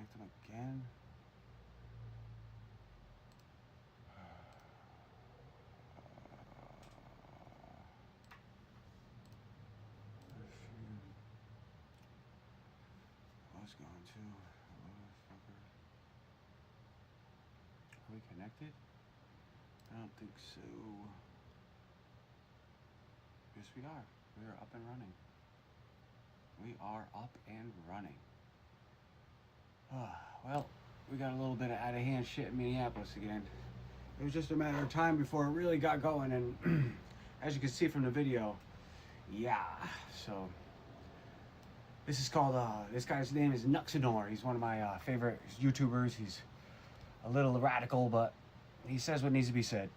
Disconnect them again. Was going to. Motherfucker. Are we connected? I don't think so. Yes, we are. We are up and running. We are up and running. Well, we got a little bit of out of hand shit in Minneapolis again. It was just a matter of time before it really got going, and as you can see from the video, yeah. So this is called. This guy's name is Nuxanor. He's one of my favorite YouTubers. He's a little radical, but he says what needs to be said.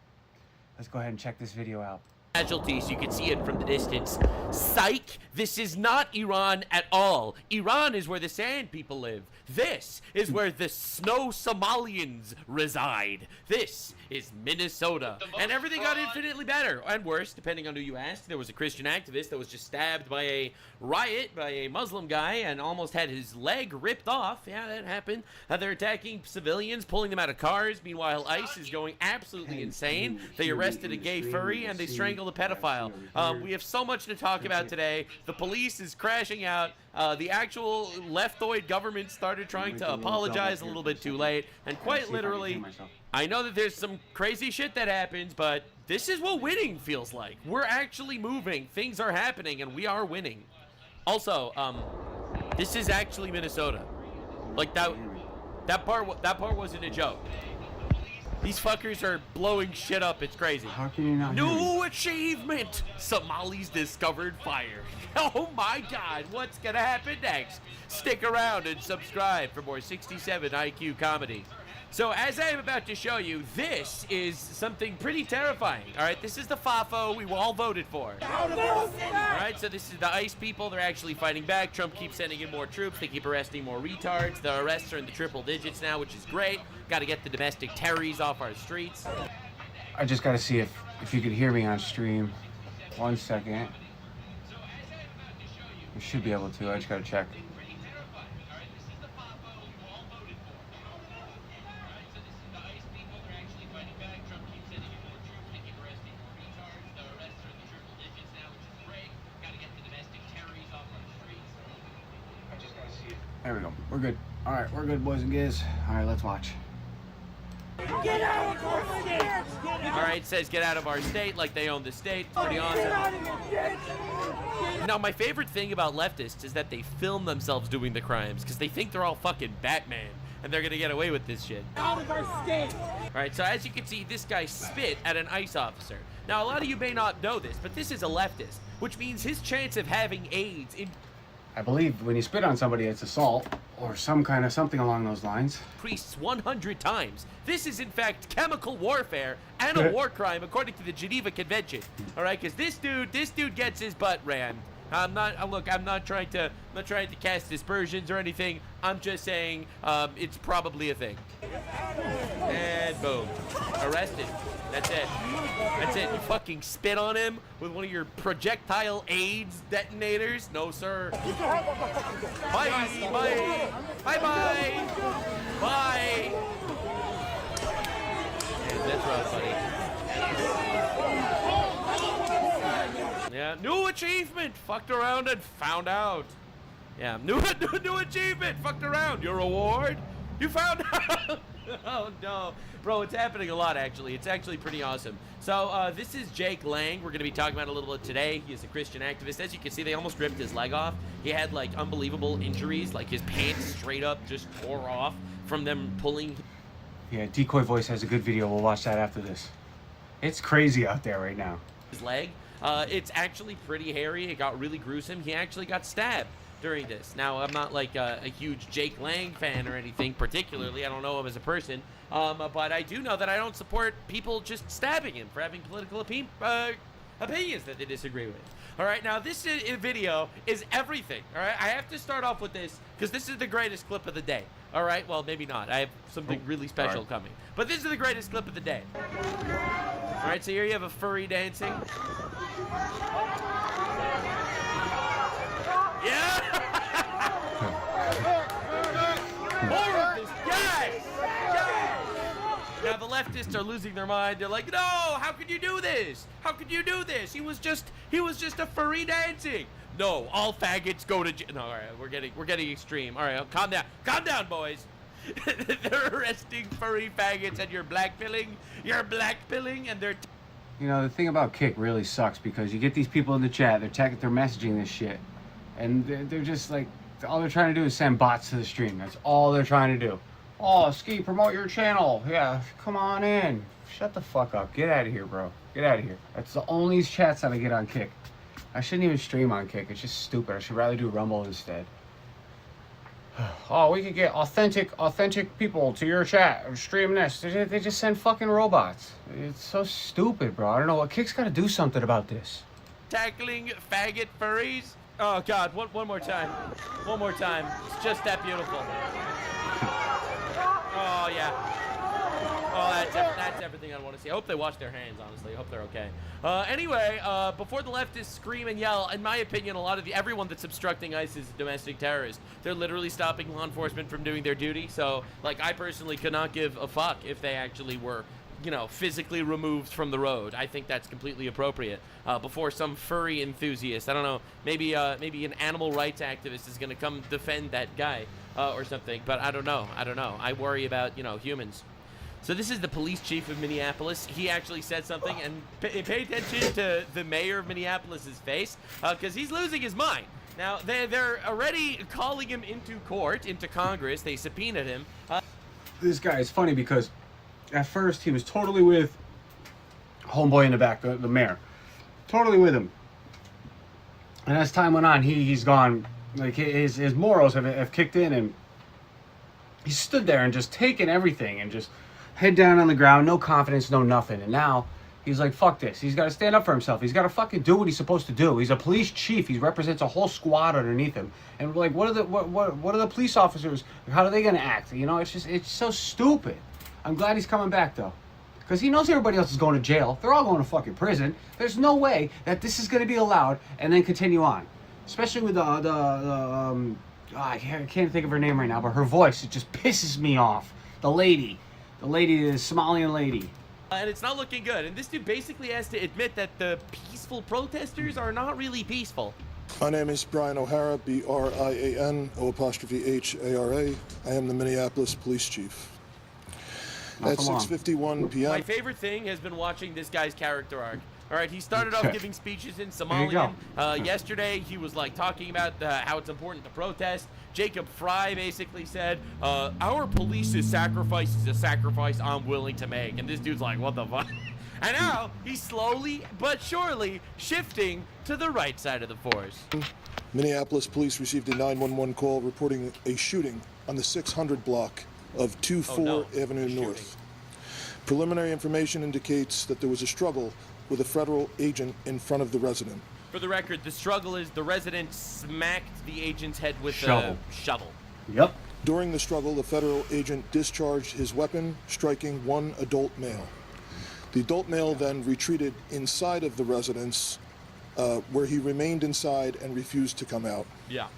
Let's go ahead and check this video out. Casualties, you can see it from the distance. Psych! This is not Iran at all. Iran is where the sand people live. This is where the snow Somalians reside. This is Minnesota. And everything got infinitely better and worse, depending on who you ask. There was a Christian activist that was just stabbed by a riot by a Muslim guy and almost had his leg ripped off. Yeah, that happened. They're attacking civilians, pulling them out of cars. Meanwhile, ICE is going absolutely insane. They arrested a gay furry and they strangled a pedophile. We have so much to talk about today. The police is crashing out. The actual leftoid government started trying to apologize a little bit too late. And quite literally, I know that there's some crazy shit that happens, but this is what winning feels like. We're actually moving. Things are happening, and we are winning. Also, this is actually Minnesota. Like, that part wasn't a joke. These fuckers are blowing shit up. It's crazy. How can you not hear New me? achievement! Somalis discovered fire. Oh my god, what's gonna happen next? Stick around and subscribe for more 67 IQ comedy. So, as I am about to show you, this is something pretty terrifying. Alright, this is the FAFO we all voted for. Alright, so this is the ICE people. They're actually fighting back. Trump keeps sending in more troops. They keep arresting more retards. The arrests are in the triple digits now, which is great. Got to get the domestic terrorists off our streets. I just gotta see if you could hear me on stream. 1 second. You should be able to. I just gotta check. There we go. We're good. All right, we're good, boys and girls. All right, let's watch. Get out of our state! All right, says get out of our state like they own the state. It's pretty awesome. Now, my favorite thing about leftists is that they film themselves doing the crimes because they think they're all fucking Batman and they're gonna get away with this shit. Out of our state! All right, so as you can see, this guy spit at an ICE officer. Now, a lot of you may not know this, but this is a leftist, which means his chance of having AIDS I believe when you spit on somebody, it's assault or something along those lines. increased 100 times. This is, in fact, chemical warfare and a war crime according to the Geneva Convention. All right, because this dude gets his butt rammed. I'm not trying to cast dispersions or anything. I'm just saying it's probably a thing. And boom, arrested. That's it. That's it. You fucking spit on him with one of your projectile AIDS detonators? No, sir. Bye. Bye. Bye. Bye. Bye. Yeah, that's rough, buddy. Yeah, new achievement. Fucked around and found out. Yeah, new achievement. Fucked around. Your reward? You found out. Oh no, bro, it's happening a lot actually. It's actually pretty awesome. So this is Jake Lang. We're gonna be talking about a little bit today. He is a Christian activist. As you can see, they almost ripped his leg off. He had like unbelievable injuries, like his pants straight up just tore off from them pulling. Yeah, Decoy Voice has a good video. We'll watch that after this. It's crazy out there right now. His leg. It's actually pretty hairy. It got really gruesome. He actually got stabbed during this. Now, I'm not like a huge Jake Lang fan or anything particularly. I don't know him as a person. But I do know that I don't support people just stabbing him for having political opinions that they disagree with. All right, now this video is everything. All right, I have to start off with this because this is the greatest clip of the day. All right, well, maybe not. I have something really special coming. But this is the greatest clip of the day. All right, so here you have a furry dancing. Yeah! Horrible! leftists are losing their mind. They're like, no, how could you do this? How could you do this? He was just a furry dancing. No, all faggots go to jail. No, all right, we're getting extreme. All right, calm down, boys. They're arresting furry faggots, and you're blackpilling, and they're. You know, the thing about Kick really sucks because you get these people in the chat, they're messaging this shit, and they're just like, all they're trying to do is send bots to the stream. That's all they're trying to do. Oh, Ski, promote your channel. Yeah, come on in. Shut the fuck up. Get out of here, bro. Get out of here. That's the only chats that I get on Kick. I shouldn't even stream on Kick. It's just stupid. I should rather do Rumble instead. Oh, we could get authentic people to your chat. Stream this. They just send fucking robots. It's so stupid, bro. I don't know. What Kick's got to do something about this. Tackling faggot furries. Oh God, one more time. One more time. It's just that beautiful. Oh yeah. Oh, that's everything I want to see. I hope they wash their hands, honestly. I hope they're okay. Anyway, before the leftists scream and yell, in my opinion, everyone that's obstructing ICE is a domestic terrorist. They're literally stopping law enforcement from doing their duty. So, like, I personally could not give a fuck if they actually were, you know, physically removed from the road. I think that's completely appropriate. Before some furry enthusiast, I don't know, maybe an animal rights activist is gonna come defend that guy or something. But I don't know. I worry about, you know, humans. So this is the police chief of Minneapolis. He actually said something, and pay attention to the mayor of Minneapolis's face, because he's losing his mind. Now, they're already calling him into court, into Congress. They subpoenaed him. This guy is funny because at first he was totally with homeboy in the back, the mayor. Totally with him. And as time went on, he's gone, like his morals have kicked in, and he stood there and just taken everything and just head down on the ground, no confidence, no nothing. And now he's like, fuck this. He's got to stand up for himself. He's got to fucking do what he's supposed to do. He's a police chief. He represents a whole squad underneath him. And like, what are the police officers? How are they going to act? You know, it's so stupid. I'm glad he's coming back though, because he knows everybody else is going to jail. They're all going to fucking prison. There's no way that this is going to be allowed and then continue on, especially with I can't think of her name right now, but her voice, it just pisses me off. The lady, the Somalian lady. And it's not looking good. And this dude basically has to admit that the peaceful protesters are not really peaceful. My name is Brian O'Hara, BRIAN_OHARA. I am the Minneapolis police chief. At 6:51 p.m. My favorite thing has been watching this guy's character arc. All right, he started off giving speeches in Somalian. Yesterday, he was like talking about how it's important to protest. Jacob Fry basically said, our police's sacrifice is a sacrifice I'm willing to make. And this dude's like, what the fuck? And now he's slowly but surely shifting to the right side of the force. Minneapolis police received a 911 call reporting a shooting on the 600 block of 24 Avenue North. Preliminary information indicates that there was a struggle with a federal agent in front of the resident. For the record, the struggle is the resident smacked the agent's head with a shovel. Yep. During the struggle, the federal agent discharged his weapon, striking one adult male. The adult male then retreated inside of the residence, where he remained inside and refused to come out. Yeah.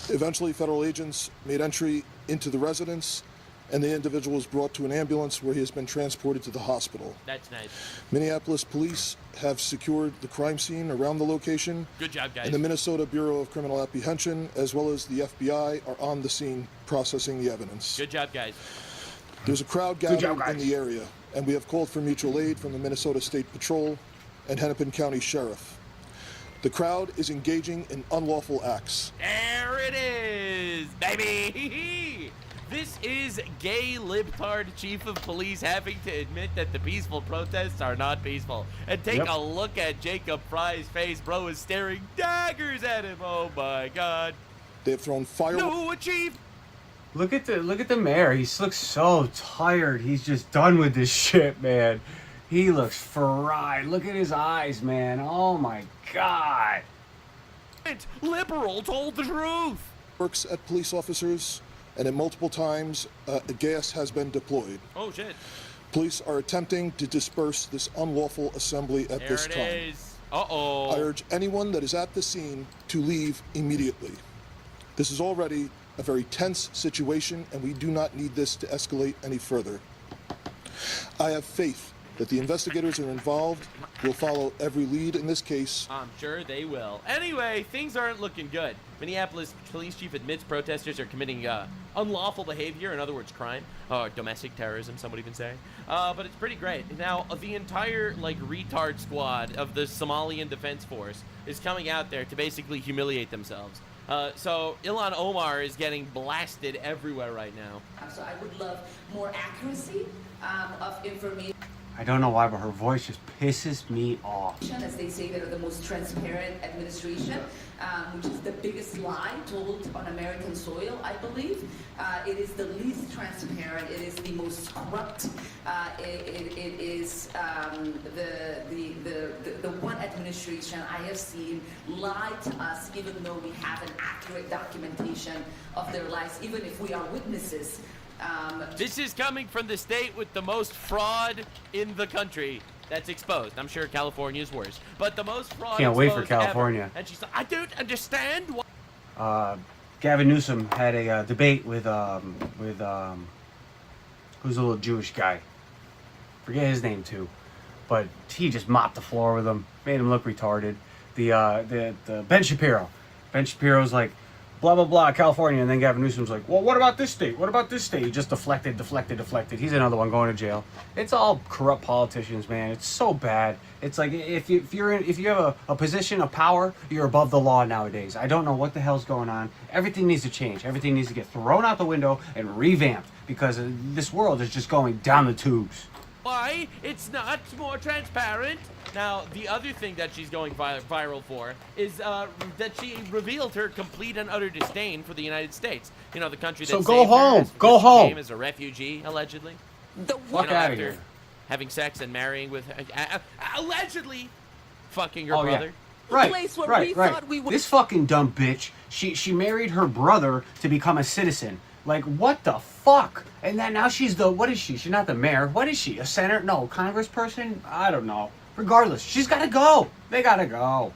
Eventually, federal agents made entry into the residence, and the individual was brought to an ambulance where he has been transported to the hospital. That's nice. Minneapolis police have secured the crime scene around the location. Good job, guys. And the Minnesota Bureau of Criminal Apprehension, as well as the FBI, are on the scene processing the evidence. Good job, guys. There's a crowd gathered in the area, and we have called for mutual aid from the Minnesota State Patrol and Hennepin County Sheriff. The crowd is engaging in unlawful acts. There it is, baby! This is gay libtard chief of police having to admit that the peaceful protests are not peaceful. And take a look at Jacob Fry's face. Bro is staring daggers at him. Oh my God. They have thrown fireworks. No, chief. Look at the mayor. He looks so tired. He's just done with this shit, man. He looks fried. Look at his eyes, man. Oh my God. Liberal told the truth. Works at police officers, and at multiple times, gas has been deployed. Oh shit. Police are attempting to disperse this unlawful assembly at this time. There it is. Uh-oh. I urge anyone that is at the scene to leave immediately. This is already a very tense situation, and we do not need this to escalate any further. I have faith that the investigators are involved will follow every lead in this case. I'm sure they will. Anyway, things aren't looking good. Minneapolis police chief admits protesters are committing unlawful behavior, in other words, crime, or domestic terrorism, some would even say. But it's pretty great. Now, the entire, like, retard squad of the Somalian Defense Force is coming out there to basically humiliate themselves. So Ilhan Omar is getting blasted everywhere right now. So I would love more accuracy of information. I don't know why, but her voice just pisses me off. As they say, they're the most transparent administration, which is the biggest lie told on American soil, I believe. It is the least transparent. It is the most corrupt. It is the one administration I have seen lie to us, even though we have an accurate documentation of their lives, even if we are witnesses. This is coming from the state with the most fraud in the country that's exposed. I'm sure California is worse, but the most fraud. Can't wait for exposed California. ever. And she's like, I don't understand why. Gavin Newsom had a debate with who's a little Jewish guy. Forget his name too, but he just mopped the floor with him, made him look retarded. The Ben Shapiro. Ben Shapiro's like, blah blah blah, California, and then Gavin Newsom's like, well, what about this state? What about this state? He just deflected. He's another one going to jail. It's all corrupt politicians, man. It's so bad. It's like if you have a position of power, you're above the law nowadays. I don't know what the hell's going on. Everything needs to change. Everything needs to get thrown out the window and revamped because this world is just going down the tubes. Why? It's not more transparent. Now, the other thing that she's going viral for is that she revealed her complete and utter disdain for the United States. You know, the country that So saved go her home. as- Go as she home. came as a refugee, allegedly. The Fuck You know, out of after here. having sex and marrying with, allegedly, fucking her Oh, brother. yeah. Right, place where right, we right. thought we would- This fucking dumb bitch, she married her brother to become a citizen. Like, what the fuck? And then now she's what is she? She's not the mayor. What is she? A senator? No, congressperson? I don't know. Regardless, she's gotta go. They gotta go.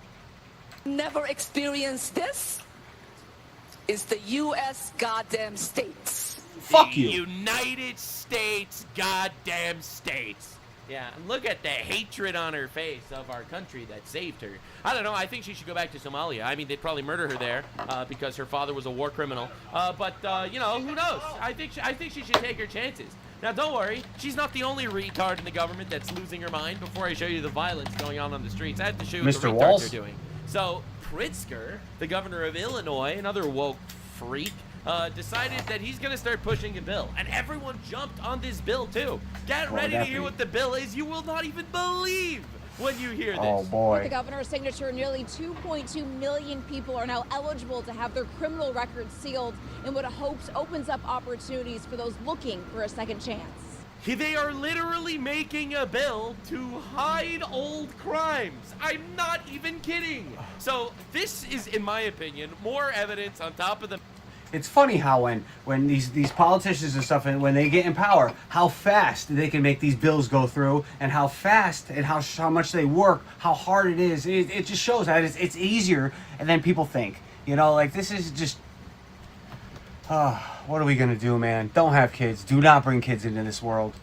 never experienced this is the U.S. goddamn states. Fuck The you. United States, goddamn states. Yeah, and look at the hatred on her face of our country that saved her. I don't know. I think she should go back to Somalia. I mean, they'd probably murder her there because her father was a war criminal. But you know, who knows? I think she should take her chances. Now, don't worry. She's not the only retard in the government that's losing her mind. Before I show you the violence going on the streets, I have to show you what the Mr. retards Walls? are doing. So, Pritzker, the governor of Illinois, another woke freak, decided that he's going to start pushing a bill. And everyone jumped on this bill, too. Get ready to that hear be? what the bill is. You will not even believe when you hear this. Oh With the boy. governor's signature, nearly 2.2 million people are now eligible to have their criminal records sealed in what it hopes opens up opportunities for those looking for a second chance. They are literally making a bill to hide old crimes. I'm not even kidding. So this is, in my opinion, more evidence on top of the... It's funny how when these politicians and stuff, and when they get in power, how fast they can make these bills go through, and how fast and how much they work, how hard it is. It just shows that it's easier than people think. You know, like this is just. What are we gonna do, man? Don't have kids. Do not bring kids into this world.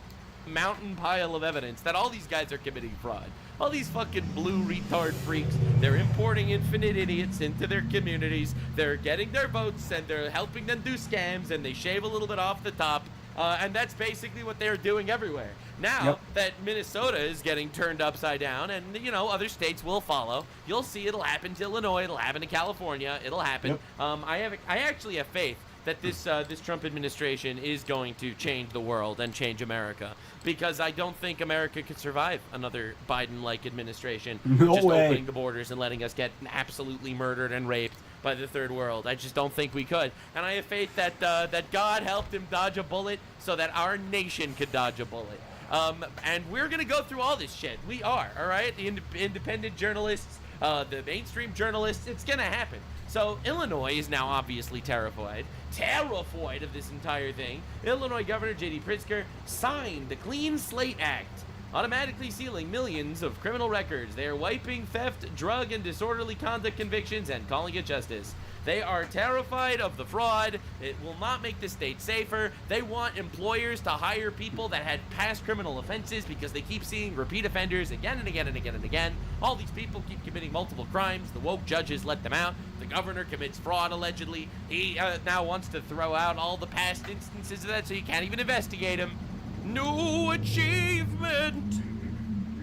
mountain pile of evidence that all these guys are committing fraud. All these fucking blue retard freaks, they're importing infinite idiots into their communities, they're getting their votes, and they're helping them do scams, and they shave a little bit off the top, and that's basically what they're doing everywhere. Now Yep. that Minnesota is getting turned upside down, and, you know, other states will follow, you'll see it'll happen to Illinois, it'll happen to California, it'll happen. Yep. I actually have faith that this Trump administration is going to change the world and change America, because I don't think America could survive another Biden-like administration. No just way. opening the borders and letting us get absolutely murdered and raped by the third world. I just don't think we could. And I have faith that that God helped him dodge a bullet so that our nation could dodge a bullet. And we're gonna go through all this shit. We are, all right? The independent journalists, the mainstream journalists. It's gonna happen. So Illinois is now obviously terrified of this entire thing. Illinois Governor J.D. Pritzker signed the Clean Slate Act, automatically sealing millions of criminal records. They are wiping theft, drug, and disorderly conduct convictions and calling it justice. They are terrified of the fraud. It will not make the state safer. They want employers to hire people that had past criminal offenses because they keep seeing repeat offenders again and again and again and again. All these people keep committing multiple crimes. The woke judges let them out. The governor commits fraud, allegedly. He now wants to throw out all the past instances of that so you can't even investigate him. New achievement!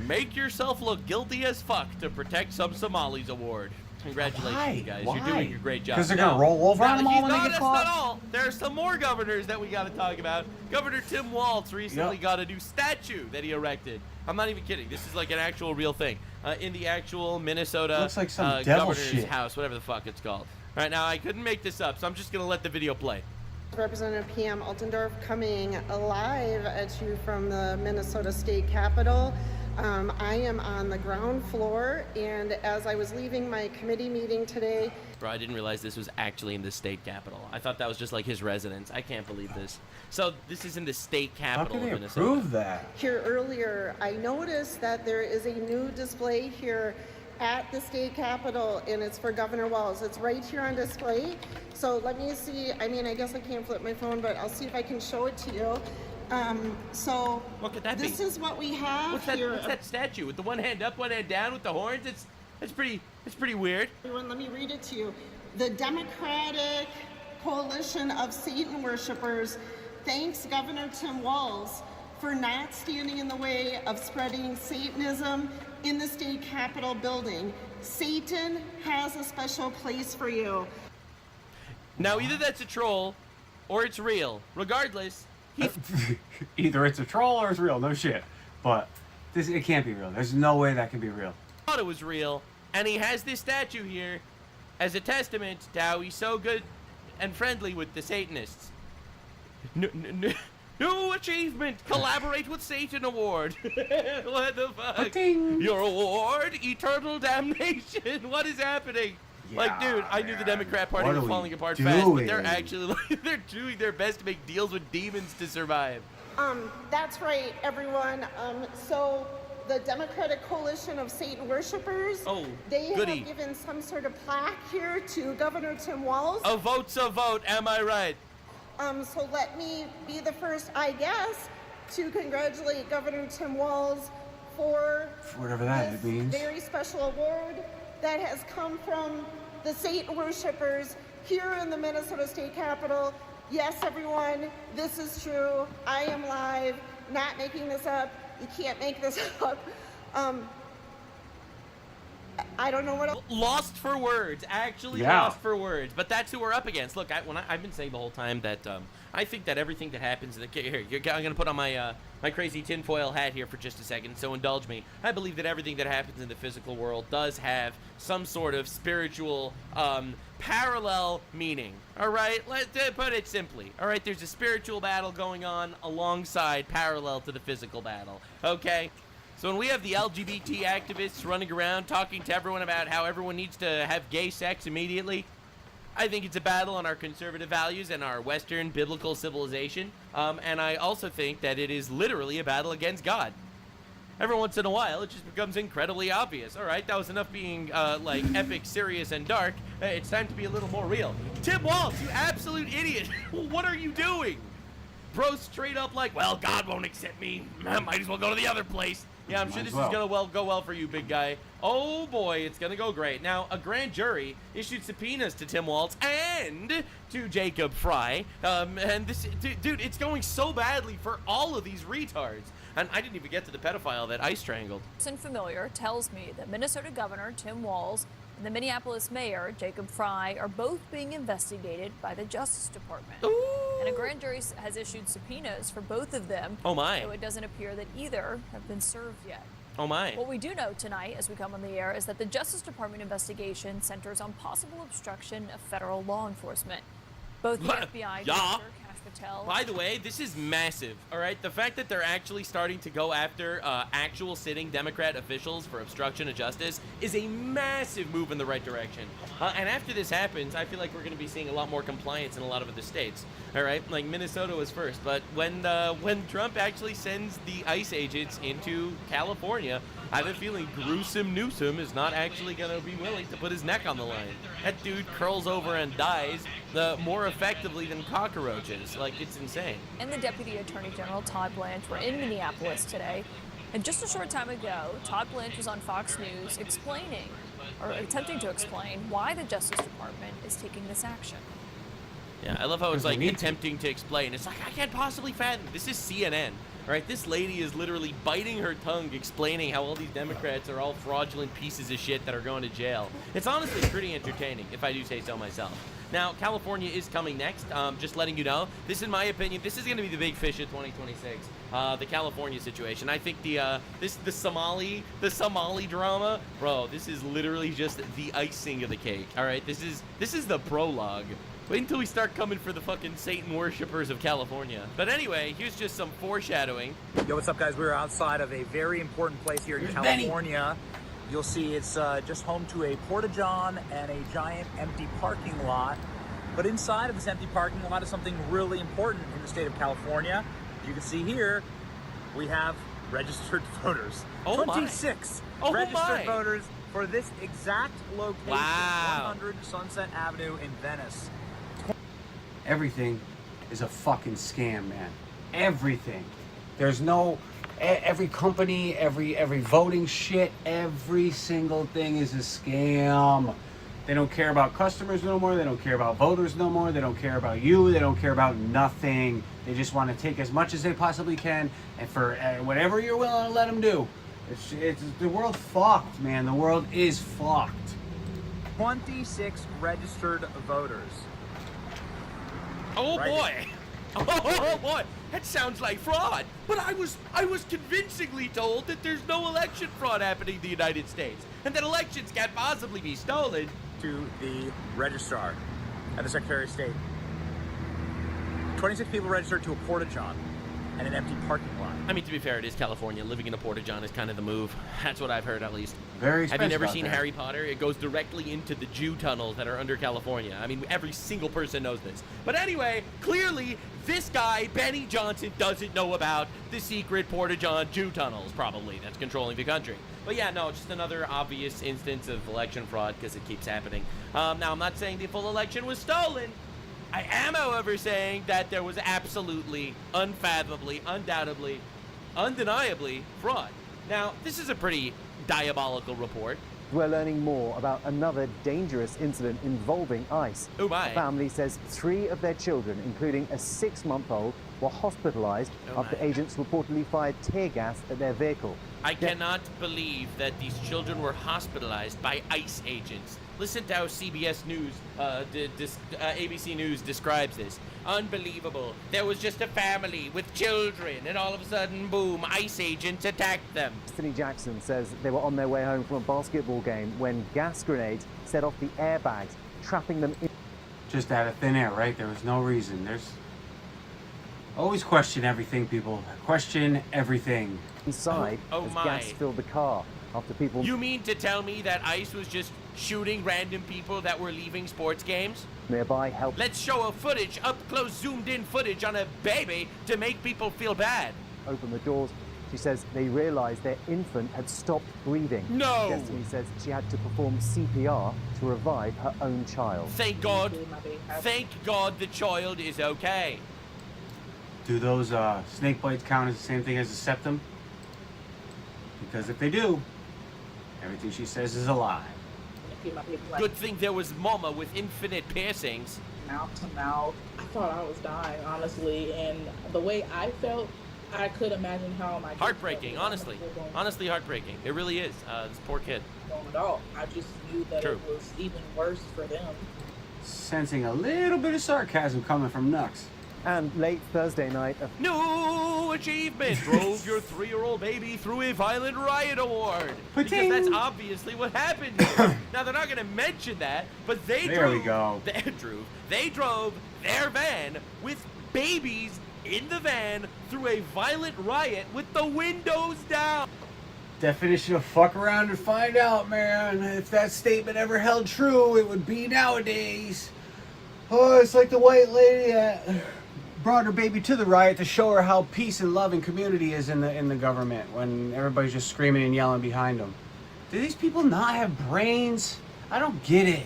Make yourself look guilty as fuck to protect some Somalis award. Congratulations, guys. Why? You're doing a great job. Because they're gonna roll over on them all when they get That's caught? not all. There are some more governors that we got to talk about. Governor Tim Walz recently got a new statue that he erected. I'm not even kidding. This is like an actual real thing. In the actual Minnesota Looks like some devil governor's shit. house, whatever the fuck it's called. All right, now I couldn't make this up, so I'm just gonna let the video play. Representative Pam Altendorf coming live at you from the Minnesota State Capitol. I am on the ground floor, and as I was leaving my committee meeting today... Bro, I didn't realize this was actually in the state capitol. I thought that was just like his residence. I can't believe this. So this is in the state How capitol can they of Minnesota. approve that? Here earlier, I noticed that there is a new display here at the state capitol, and it's for Governor Walz. It's right here on display. So let me see. I mean, I guess I can't flip my phone, but I'll see if I can show it to you. So What could that this be? is what we have What's that? here. What's that statue with the one hand up, one hand down, with the horns? It's pretty weird. Everyone, let me read it to you. The Democratic Coalition of Satan Worshippers thanks Governor Tim Walz for not standing in the way of spreading Satanism in the state capitol building. Satan has a special place for you. Now either that's a troll, or it's real. Regardless, he Either it's a troll or it's real. No shit. But it can't be real. There's no way that can be real. thought it was real, and he has this statue here as a testament to how he's so good and friendly with the Satanists. New achievement! Collaborate with Satan award. What the fuck? Ba-ding. Your award? Eternal damnation. What is happening? Like, dude, I knew the man. Democrat Party What was are we falling apart fast, but they're doing? actually like, they're doing their best to make deals with demons to survive. That's right, everyone. So the Democratic Coalition of Satan Worshippers, they goody. have given some sort of plaque here to Governor Tim Walz. A vote's a vote, am I right? So let me be the first, I guess, to congratulate Governor Tim Walz for whatever that this means. very special award that has come from the Satan Worshippers here in the Minnesota State Capitol. Yes, everyone, this is true. I am live, not making this up. You can't make this up. I don't know what else. Lost for words, actually lost for words. But that's who we're up against. Look, I've been saying the whole time that I think that everything that happens in the here, I'm gonna put on my my crazy tinfoil hat here for just a second. So indulge me. I believe that everything that happens in the physical world does have some sort of spiritual parallel meaning. All right, let's put it simply. All right, there's a spiritual battle going on alongside, parallel to the physical battle. Okay. So when we have the LGBT activists running around talking to everyone about how everyone needs to have gay sex immediately, I think it's a battle on our conservative values and our Western biblical civilization. And I also think that it is literally a battle against God. Every once in a while, it just becomes incredibly obvious. All right, that was enough being like epic, serious, and dark. It's time to be a little more real. Tim Walz, you absolute idiot! What are you doing? Bro, straight up like, well, God won't accept me. Might as well go to the other place. Yeah, I'm sure this is gonna go well for you, big guy. Oh boy, it's gonna go great. Now, a grand jury issued subpoenas to Tim Walz and to Jacob Fry. And this, dude, it's going so badly for all of these retards. And I didn't even get to the pedophile that I strangled. Person familiar tells me that Minnesota Governor Tim Walz and the Minneapolis Mayor Jacob Fry are both being investigated by the Justice Department. Ooh. And a grand jury has issued subpoenas for both of them. Oh my. So it doesn't appear that either have been served yet. Oh my. What we do know tonight as we come on the air is that the Justice Department investigation centers on possible obstruction of federal law enforcement. Both the FBI Yeah. Director Kash Patel. By the way, this is massive, all right? The fact that they're actually starting to go after actual sitting Democrat officials for obstruction of justice is a massive move in the right direction. And after this happens, I feel like we're going to be seeing a lot more compliance in a lot of other states, all right? Like Minnesota was first, but when Trump actually sends the ICE agents into California, I have a feeling gruesome Newsom is not actually going to be willing to put his neck on the line. That dude curls over and dies more effectively than cockroaches. Like, it's insane. And the Deputy Attorney General Todd Blanche were in Minneapolis today. And just a short time ago, Todd Blanche was on Fox News explaining, or attempting to explain, why the Justice Department is taking this action. Yeah, I love how it's like attempting to explain. It's like, I can't possibly fathom. This is CNN. All right, this lady is literally biting her tongue explaining how all these Democrats are all fraudulent pieces of shit that are going to jail. It's honestly pretty entertaining, if I do say so myself. Now, California is coming next. Just letting you know. This, in my opinion, this is going to be the big fish of 2026. The California situation. I think the Somali drama, bro. This is literally just the icing of the cake. All right, this is the prologue. Wait until we start coming for the fucking Satan worshippers of California. But anyway, here's just some foreshadowing. Yo, what's up, guys? We're outside of a very important place here in California. You'll see it's just home to a Porta-John and a giant empty parking lot. But inside of this empty parking lot is something really important in the state of California. As you can see here, we have registered voters. Oh 26 registered voters for this exact location, 100 Sunset Avenue in Venice. Everything is a fucking scam, man. Everything. There's no... Every company, every voting shit, every single thing is a scam. They don't care about customers no more. They don't care about voters no more. They don't care about you. They don't care about nothing. They just want to take as much as they possibly can, and for whatever you're willing to let them do. It's the world fucked, man. The world is fucked. 26 registered voters. Oh boy! Oh boy! That sounds like fraud. But I was convincingly told that there's no election fraud happening in the United States, and that elections can't possibly be stolen. To the registrar and the Secretary of State. 26 people registered to a Porta-John and an empty parking lot. I mean, to be fair, it is California. Living in a Porta-John is kind of the move. That's what I've heard, at least. Very expensive. Have you never out seen there. Harry Potter? It goes directly into the Jew tunnels that are under California. I mean, every single person knows this. But anyway, clearly, this guy, Benny Johnson, doesn't know about the secret Porta-John Jew tunnels, probably, that's controlling the country. But yeah, no, just another obvious instance of election fraud, because it keeps happening. Now, I'm not saying the full election was stolen. I am, however, saying that there was absolutely, unfathomably, undoubtedly, undeniably fraud. Now, this is a pretty diabolical report. We're learning more about another dangerous incident involving ICE. Oh my. The family says 3 of their children, including a 6-month-old, were hospitalized after agents reportedly fired tear gas at their vehicle. I cannot believe that these children were hospitalized by ICE agents. Listen to how CBS News, ABC News describes this. Unbelievable. There was just a family with children, and all of a sudden, boom, ICE agents attacked them. Destiny Jackson says they were on their way home from a basketball game when gas grenades set off the airbags, trapping them in. Just out of thin air, right? There was no reason. There's... Always question everything, people. Question everything. Inside as gas filled the car after people... You mean to tell me that ICE was just shooting random people that were leaving sports games? Nearby helped... Let's show a footage, up-close, zoomed-in footage on a baby to make people feel bad. Open the doors. She says they realized their infant had stopped breathing. No! Destiny says she had to perform CPR to revive her own child. Thank God. Thank God the child is okay. Do those snake bites count as the same thing as a septum? Because if they do, everything she says is a lie. Good thing there was Mama with infinite piercings. Mouth to mouth. I thought I was dying, honestly, and the way I felt, I could imagine how my kids heartbreaking, felt. honestly heartbreaking. It really is. This poor kid. At all. I just knew that it was even worse for them. Sensing a little bit of sarcasm coming from Nux. And late Thursday night... No achievement. Drove your 3-year-old baby through a violent riot award. Because Pa-ting. that's obviously what happened here. Now, they're not going to mention that, but they There we go. They drove their van with babies in the van through a violent riot with the windows down. Definition of fuck around and find out, man. If that statement ever held true, it would be nowadays. Oh, it's like the white lady that brought her baby to the riot to show her how peace and love and community is in the government when everybody's just screaming and yelling behind them. Do these people not have brains? I don't get it.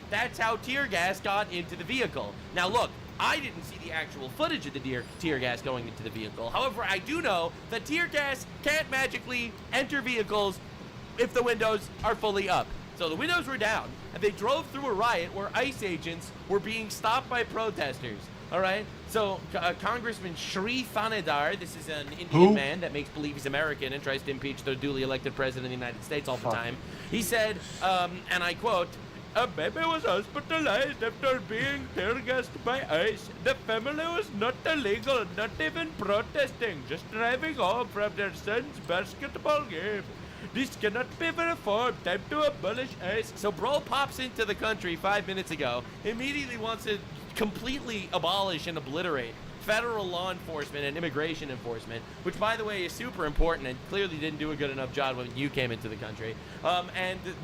That's how tear gas got into the vehicle. Now look, I didn't see the actual footage of the tear gas going into the vehicle. However, I do know that tear gas can't magically enter vehicles if the windows are fully up. So the windows were down, and they drove through a riot where ICE agents were being stopped by protesters. All right? So Congressman Shri Thanedar, this is an Indian man that makes believe he's American and tries to impeach the duly elected president of the United States all the time. He said, and I quote, "A baby was hospitalized after being tear gassed by ICE. The family was not illegal, not even protesting, just driving home from their son's basketball game. This cannot be reformed. Time to abolish ICE." So bro pops into the country 5 minutes ago, immediately wants to completely abolish and obliterate federal law enforcement and immigration enforcement, which, by the way, is super important and clearly didn't do a good enough job when you came into the country.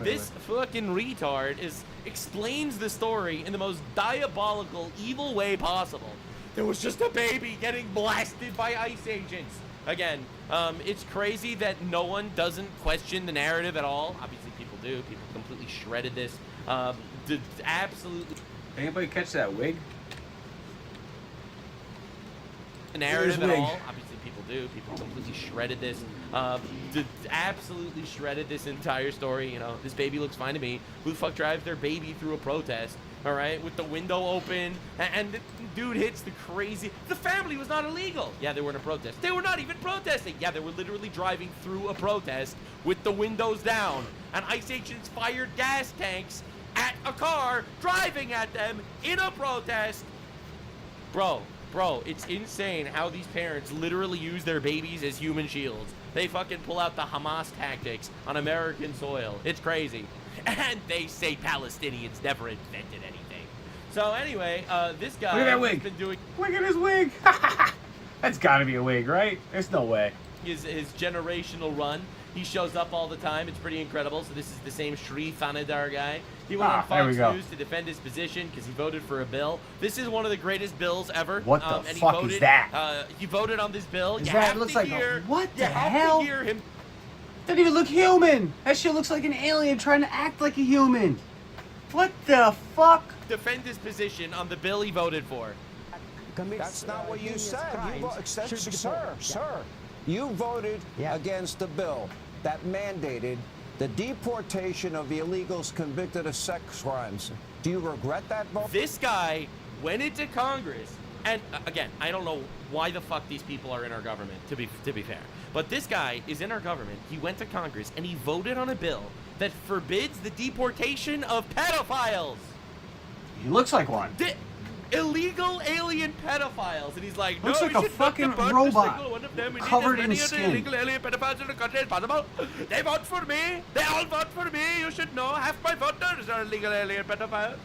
This fucking retard explains the story in the most diabolical, evil way possible. There was just a baby getting blasted by ICE agents. Again, it's crazy that no one doesn't question the narrative at all. Obviously, people do. People completely shredded this. Absolutely. Anybody catch that wig? The narrative at all. Obviously, people do. People completely shredded this. Absolutely shredded this entire story. You know, this baby looks fine to me. Who the fuck drives their baby through a protest? All right, with the window open, and the dude hits the crazy. The family was not illegal. Yeah, they were in a protest. They were not even protesting. Yeah, they were literally driving through a protest with the windows down, and ICE agents fired gas tanks at a car driving at them in a protest. Bro, it's insane how these parents literally use their babies as human shields. They fucking pull out the Hamas tactics on American soil. It's crazy. And they say Palestinians never invented anything. So anyway, this guy Look at that wig. has been doing Look at his wig. That's gotta be a wig, right? There's no way. his generational run. He shows up all the time. It's pretty incredible. So this is the same Shri Thanedar guy. He went on there we Fox go. News to defend his position because he voted for a bill. This is one of the greatest bills ever. What the and fuck he voted, is that? He voted on this bill. Is You that- have looks to like a- hear, what you the have hell? To hear him Doesn't even look human. That shit looks like an alien trying to act like a human. What the fuck? defend his position on the bill he voted for. That's not what you said. Sir, you voted against a bill that mandated the deportation of illegals convicted of sex crimes. Do you regret that vote? This guy went into Congress, and again, I don't know why the fuck these people are in our government, to be fair. But this guy is in our government. He went to Congress, and he voted on a bill that forbids the deportation of pedophiles. He looks like one. Illegal alien pedophiles, and he's like, no, Looks we like a should fucking not deport robot, a single one of them. We covered need in as many skin. illegal alien pedophiles in the country as possible. They vote for me. They all vote for me. You should know. Half my voters are illegal alien pedophiles.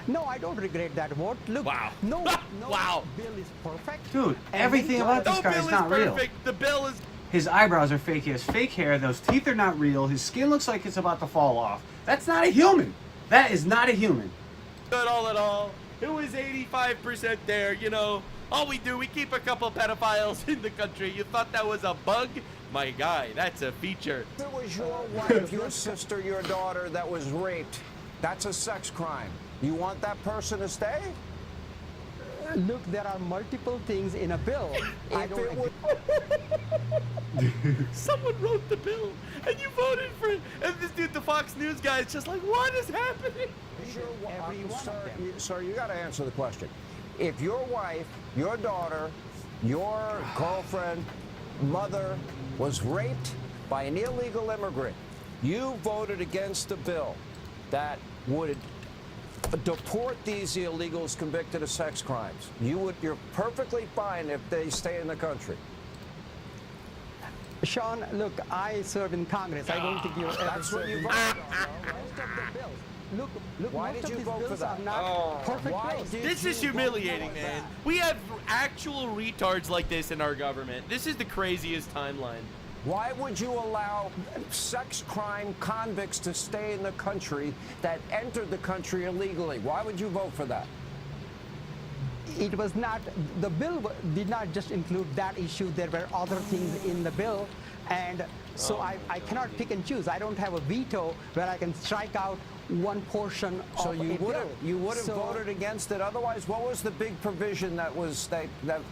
No, I don't regret that vote. Look, wow. no wow. bill is perfect. Dude, everything about this guy is not real. The bill is... His eyebrows are fake. He has fake hair. Those teeth are not real. His skin looks like it's about to fall off. That's not a human. That is not a human. At all. It was 85% there, you know. All we do, we keep a couple pedophiles in the country. You thought that was a bug? My guy, that's a feature. If it was your wife, your sister, your daughter that was raped, that's a sex crime. You want that person to stay? Look, there are multiple things in a bill. I don't agree. Someone wrote the bill, and you voted for it. And this dude, the Fox News guy, is just like, what is happening? Sir, you got to answer the question. If your wife, your daughter, your girlfriend, mother was raped by an illegal immigrant, you voted against a bill that would deport these illegals convicted of sex crimes. You're perfectly fine if they stay in the country. Sean, look, I serve in Congress. I don't think you're ever That's what you serving. voted on. Most of the bills. Look, Why most did of you these vote for bills that? are not perfect bills. This is humiliating, man. We have actual retards like this in our government. This is the craziest timeline. Why would you allow sex crime convicts to stay in the country that entered the country illegally? Why would you vote for that? It was not, the bill did not just include that issue. There were other things in the bill. And so I cannot pick and choose. I don't have a veto where I can strike out one portion So of you a bill. would have voted against it otherwise? What was the big provision that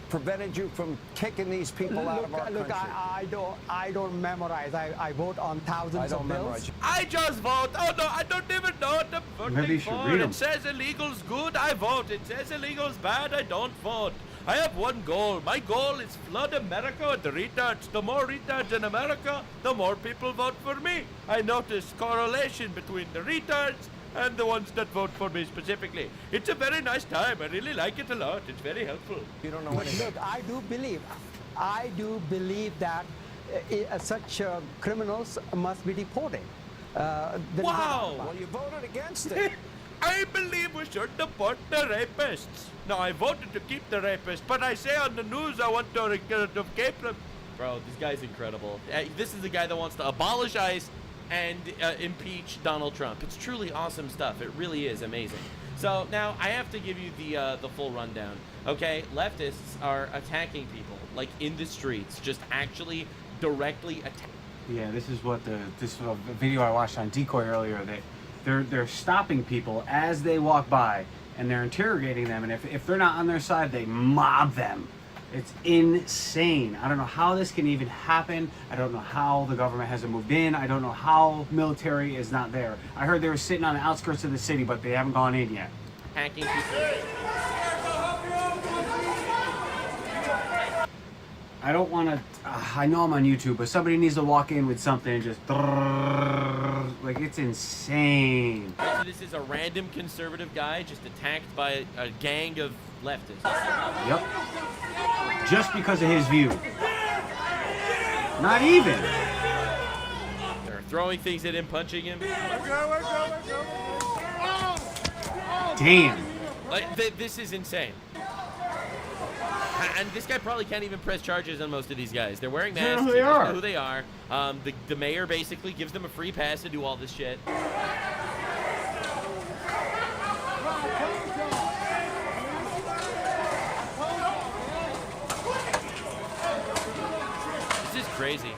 prevented you from kicking these people out of our country? Look, I don't memorize. I vote on thousands of bills. I just vote. Oh no, I don't even know what I'm Maybe you voting should for. read 'em. It says illegals good, I vote. It says illegals bad, I don't vote. I have one goal. My goal is flood America with the retards. The more retards in America, the more people vote for me. I notice correlation between the retards and the ones that vote for me specifically. It's a very nice time. I really like it a lot. It's very helpful. You don't know But look, I do believe that such criminals must be deported. Wow! Well, you voted against it. I believe we should deport the rapists. Now, I voted to keep the rapists, but I say on the news I want to keep them. Bro, this guy's incredible. This is the guy that wants to abolish ICE and impeach Donald Trump. It's truly awesome stuff. It really is amazing. So now I have to give you the full rundown. Okay, leftists are attacking people, like in the streets, just actually directly attacking. Yeah, this is what this video I watched on Decoy earlier. They're stopping people as they walk by, and they're interrogating them. And if they're not on their side, they mob them. It's insane. I don't know how this can even happen. I don't know how the government hasn't moved in. I don't know how military is not there. I heard they were sitting on the outskirts of the city, but they haven't gone in yet. Hacking people. I don't want to. I know I'm on YouTube, but somebody needs to walk in with something and just like it's insane. So this is a random conservative guy just attacked by a gang of leftists. Yep. Just because of his view. Not even. They're throwing things at him, punching him. Damn. Like this is insane. And this guy probably can't even press charges on most of these guys. They're wearing masks. Who they He doesn't are. know who they are. The mayor basically gives them a free pass to do all this shit. This is crazy.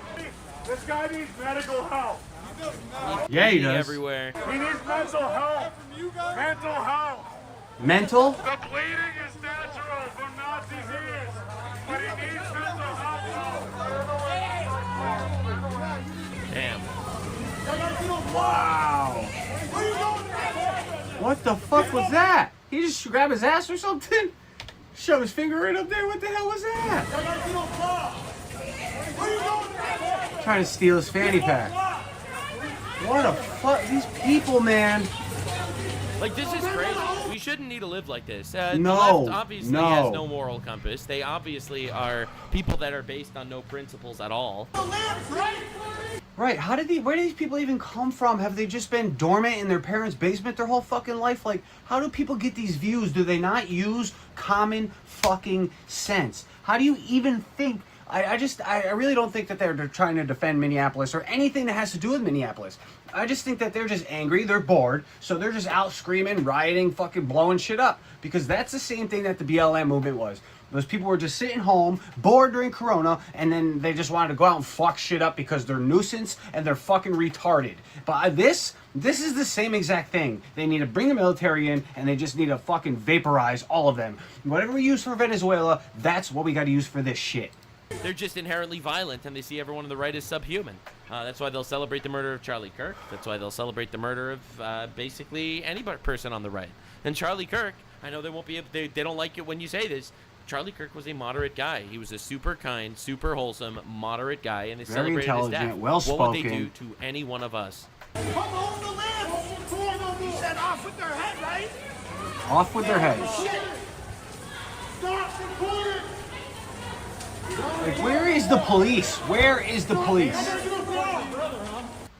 This guy needs medical help. Yeah, he does. Everywhere. He needs mental help. Mental help. Mental? The bleeding is natural from Nazi ears, but he needs mental help. Damn. Wow. What the fuck was that? He just grabbed his ass or something? Shove his finger right up there? What the hell was that? Trying to steal his fanny pack. What a fuck, these people, man. Like, this is crazy. We shouldn't need to live like this. The No, left obviously no. has no moral compass. They obviously are people that are based on no principles at all. Right, where do these people even come from? Have they just been dormant in their parents' basement their whole fucking life? Like, how do people get these views? Do they not use common fucking sense? How do you even think? I really don't think that they're trying to defend Minneapolis or anything that has to do with Minneapolis. I just think that they're just angry, they're bored, so they're just out screaming, rioting, fucking blowing shit up. Because that's the same thing that the BLM movement was. Those people were just sitting home, bored during Corona, and then they just wanted to go out and fuck shit up because they're nuisance and they're fucking retarded. But this is the same exact thing. They need to bring the military in, and they just need to fucking vaporize all of them. Whatever we use for Venezuela, that's what we gotta use for this shit. They're just inherently violent, and they see everyone on the right as subhuman. That's why they'll celebrate the murder of Charlie Kirk. That's why they'll celebrate the murder of basically any person on the right. And Charlie Kirk, I know they won't be able, they don't like it when you say this. Charlie Kirk was a moderate guy. He was a super kind, super wholesome, moderate guy, and they Very celebrated his death. intelligent, well-spoken. What would they do to any one of us? Come home to live. He said, off with their head, right? Off with their heads. Stop recording! Like, where is the police? Where is the police?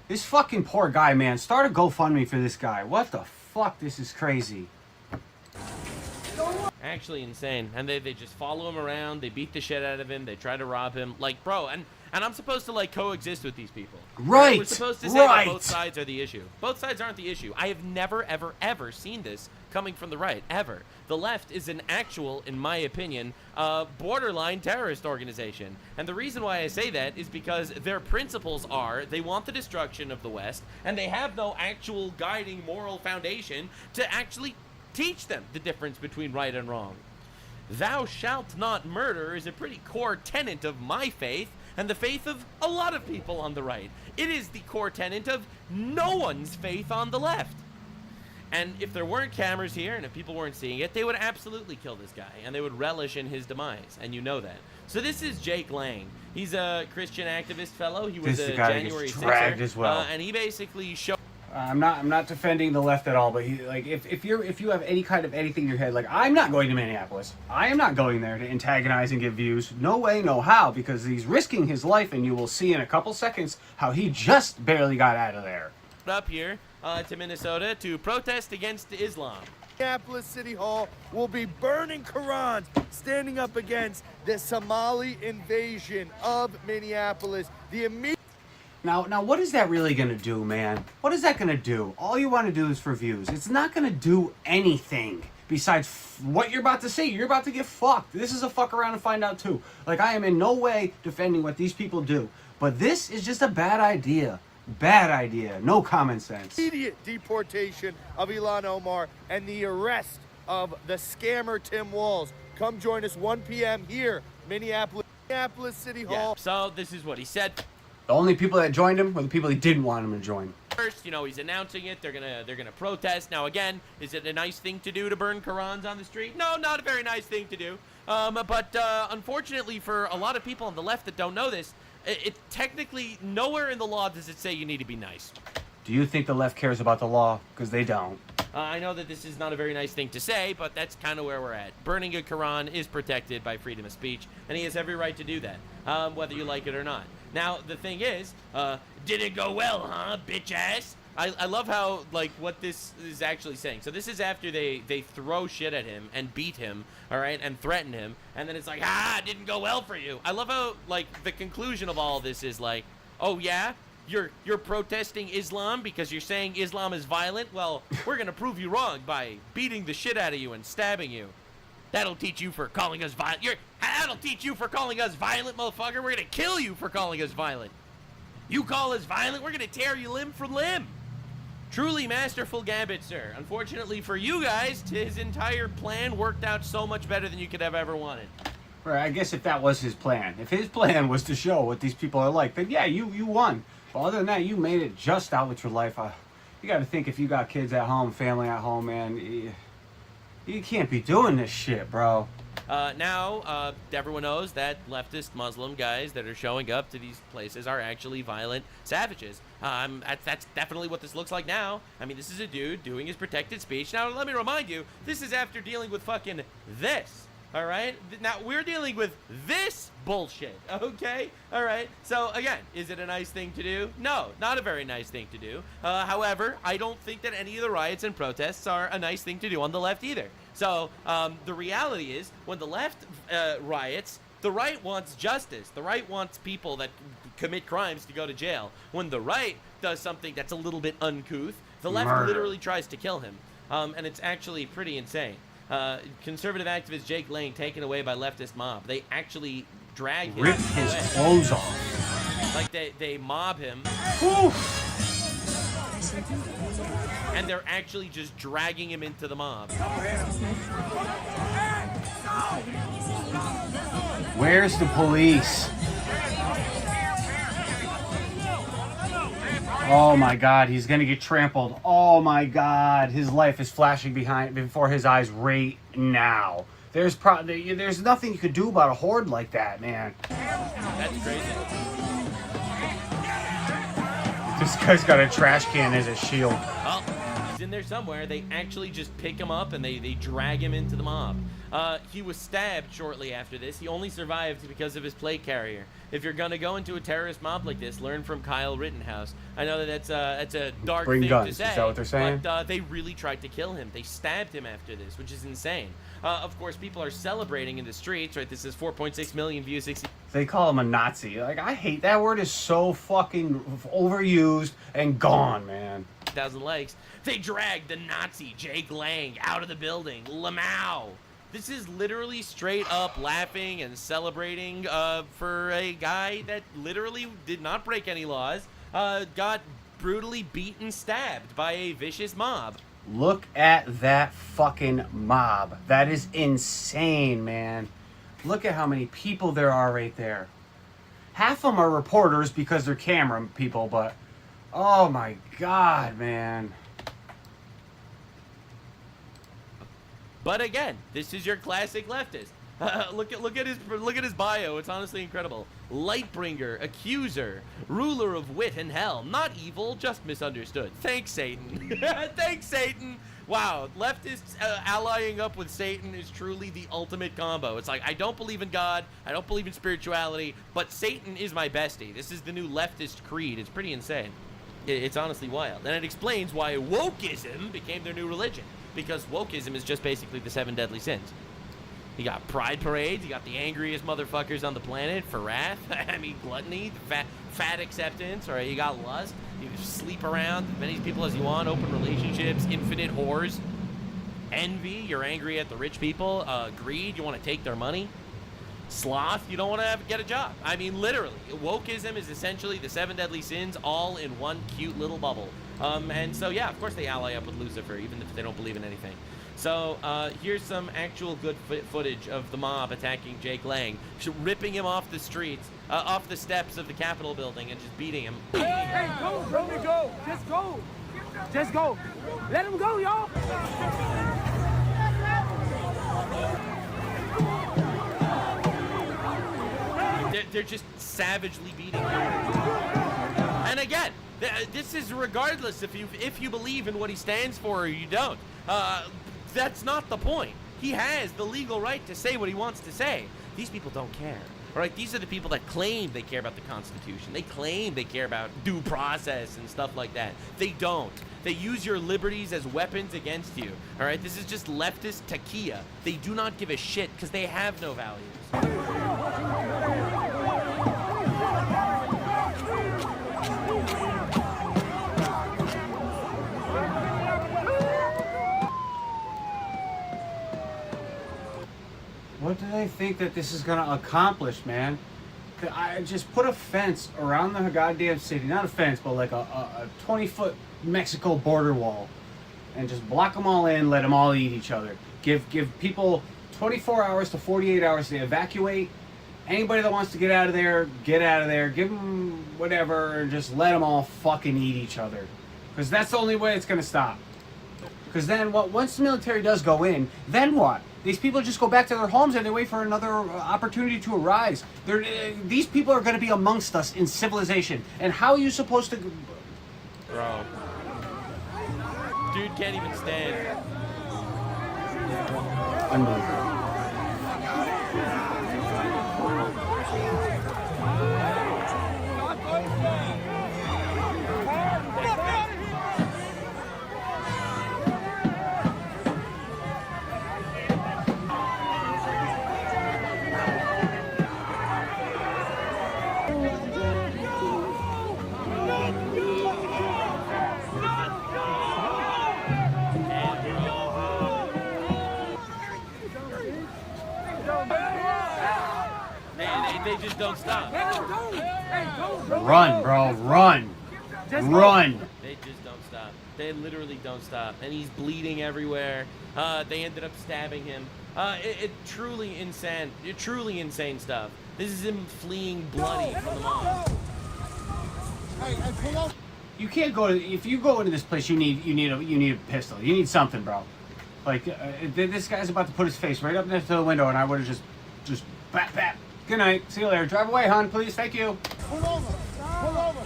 This fucking poor guy, man. Start a GoFundMe for this guy. What the fuck? This is crazy. Actually insane. And they just follow him around, they beat the shit out of him, they try to rob him. Like, bro, and I'm supposed to, like, coexist with these people. Right. We're supposed to say that both sides are the issue. Both sides aren't the issue. I have never, ever, ever seen this coming from the right, ever. The left is an actual, in my opinion, borderline terrorist organization. And the reason why I say that is because their principles are they want the destruction of the West, and they have no actual guiding moral foundation to actually teach them the difference between right and wrong. Thou shalt not murder is a pretty core tenet of my faith and the faith of a lot of people on the right. It is the core tenet of no one's faith on the left. And if there weren't cameras here and if people weren't seeing it, they would absolutely kill this guy and they would relish in his demise, and you know that. So this is Jake Lang. He's a Christian activist fellow. He was a January 6er, as well. And he basically showed. I'm not defending the left at all, but he, like, if you have any kind of anything in your head, like, I'm not going to Minneapolis. I am not going there to antagonize and get views. No way, no how, because he's risking his life, and you will see in a couple seconds how he just barely got out of there. Up here to Minnesota to protest against Islam. Minneapolis City Hall will be burning Qurans, standing up against the Somali invasion of Minneapolis. The immediate. Now, what is that really going to do, man? What is that going to do? All you want to do is for views. It's not going to do anything besides what you're about to say. You're about to get fucked. This is a fuck around and find out, too. Like, I am in no way defending what these people do. But this is just a bad idea. Bad idea. No common sense. Immediate deportation of Ilhan Omar and the arrest of the scammer Tim Walz. Come join us 1 p.m. here, Minneapolis City Hall. Yeah, so this is what he said. The only people that joined him were the people he didn't want him to join. First, you know, he's announcing it. They're gonna protest. Now, again, is it a nice thing to do to burn Qurans on the street? No, not a very nice thing to do. But unfortunately, for a lot of people on the left that don't know this, it technically nowhere in the law does it say you need to be nice. Do you think the left cares about the law? Because they don't. I know that this is not a very nice thing to say, but that's kind of where we're at. Burning a Quran is protected by freedom of speech, and he has every right to do that, whether you like it or not. Now, the thing is, did it go well, huh, bitch ass? I love how, like, what this is actually saying. So this is after they throw shit at him and beat him, all right, and threaten him, and then it's like, it didn't go well for you. I love how, like, the conclusion of all of this is like, oh, yeah? You're protesting Islam because you're saying Islam is violent? Well, we're going to prove you wrong by beating the shit out of you and stabbing you. That'll teach you for calling us violent. That'll teach you for calling us violent, motherfucker. We're going to kill you for calling us violent. You call us violent, we're going to tear you limb from limb. Truly masterful gambit, sir. Unfortunately for you guys, his entire plan worked out so much better than you could have ever wanted. Right, I guess if that was his plan. If his plan was to show what these people are like, then yeah, you won. But other than that, you made it just out with your life. You got to think if you got kids at home, family at home, man, you can't be doing this shit, bro. Now, everyone knows that leftist Muslim guys that are showing up to these places are actually violent savages. That's definitely what this looks like now. I mean, this is a dude doing his protected speech. Now, let me remind you, this is after dealing with fucking this. All right? Now, we're dealing with this bullshit, okay? All right? So, again, is it a nice thing to do? No, not a very nice thing to do. However, I don't think that any of the riots and protests are a nice thing to do on the left either. So, the reality is, when the left riots, the right wants justice. The right wants people that commit crimes to go to jail. When the right does something that's a little bit uncouth, the left literally tries to kill him. And it's actually pretty insane. Conservative activist Jake Lang taken away by leftist mob. They actually drag him. Rip his clothes off. Like they mob him. And they're actually just dragging him into the mob. Where's the police? Oh my God, he's gonna get trampled. Oh my God, his life is flashing before his eyes right now. There's nothing you could do about a horde like that, man. That's crazy. This guy's got a trash can as a shield. Well, he's in there somewhere. They actually just pick him up and they drag him into the mob. He was stabbed shortly after this. He only survived because of his plate carrier. If you're gonna go into a terrorist mob like this, learn from Kyle Rittenhouse. I know that that's a dark Bring thing guns. to say. Is that what they're saying? But they really tried to kill him. They stabbed him after this, which is insane. Of course, people are celebrating in the streets, right? This is 4.6 million views. 60. They call him a Nazi. Like, I hate that word. Is so fucking overused and gone, man. 1,000 likes. They dragged the Nazi Jake Lang out of the building. Lamau. This is literally straight up laughing and celebrating for a guy that literally did not break any laws, got brutally beaten, stabbed by a vicious mob. Look at that fucking mob. That is insane, man. Look at how many people there are right there. Half of them are reporters because they're camera people, but oh my God, man. But again, this is your classic leftist. Look at his bio. It's honestly incredible. Lightbringer, accuser, ruler of wit and hell, not evil, just misunderstood. Thanks, Satan. Thanks, Satan. Wow, leftists allying up with Satan is truly the ultimate combo. It's like, I don't believe in God, I don't believe in spirituality, but Satan is my bestie. This is the new leftist creed. It's pretty insane. It's honestly wild. And it explains why wokeism became their new religion. Because wokeism is just basically the 7 deadly sins. You got pride parades, you got the angriest motherfuckers on the planet for wrath. I mean, gluttony, fat acceptance, or you got lust. You can sleep around as many people as you want, open relationships, infinite whores. Envy, you're angry at the rich people. Greed, you want to take their money. Sloth, you don't want to get a job. I mean, literally, wokeism is essentially the 7 deadly sins all in one cute little bubble. And so, yeah, of course they ally up with Lucifer, even if they don't believe in anything. So, here's some actual good footage of the mob attacking Jake Lang, ripping him off the streets, off the steps of the Capitol building and just beating him. Hey, go, bro, go. Just go. Just go. Let him go, y'all. They're just savagely beating him. And again, this is regardless if you believe in what he stands for or you don't. That's not the point. He has the legal right to say what he wants to say. These people don't care. All right, these are the people that claim they care about the Constitution. They claim they care about due process and stuff like that. They don't. They use your liberties as weapons against you. All right, this is just leftist taquilla. They do not give a shit because they have no values. What do they think that this is going to accomplish, man? I just put a fence around the goddamn city. Not a fence, but like a 20-foot Mexico border wall. And just block them all in, let them all eat each other. Give people 24 hours to 48 hours to evacuate. Anybody that wants to get out of there, get out of there. Give them whatever, and just let them all fucking eat each other. Because that's the only way it's going to stop. Because then, once the military does go in, then what? These people just go back to their homes and they wait for another opportunity to arise. These people are going to be amongst us in civilization. And how are you supposed to... Bro. Dude can't even stand. Unbelievable. They just don't stop. Run, bro, run. Run. They just don't stop. They literally don't stop. And he's bleeding everywhere. They ended up stabbing him. It truly insane. Truly insane stuff. This is him fleeing bloody from the mob. You can't go. If you go into this place, you need a pistol. You need something, bro. Like this guy's about to put his face right up next to the window, and I would have just bat bat. Good night. See you later. Drive away, hon, please. Thank you. Pull over. Pull over.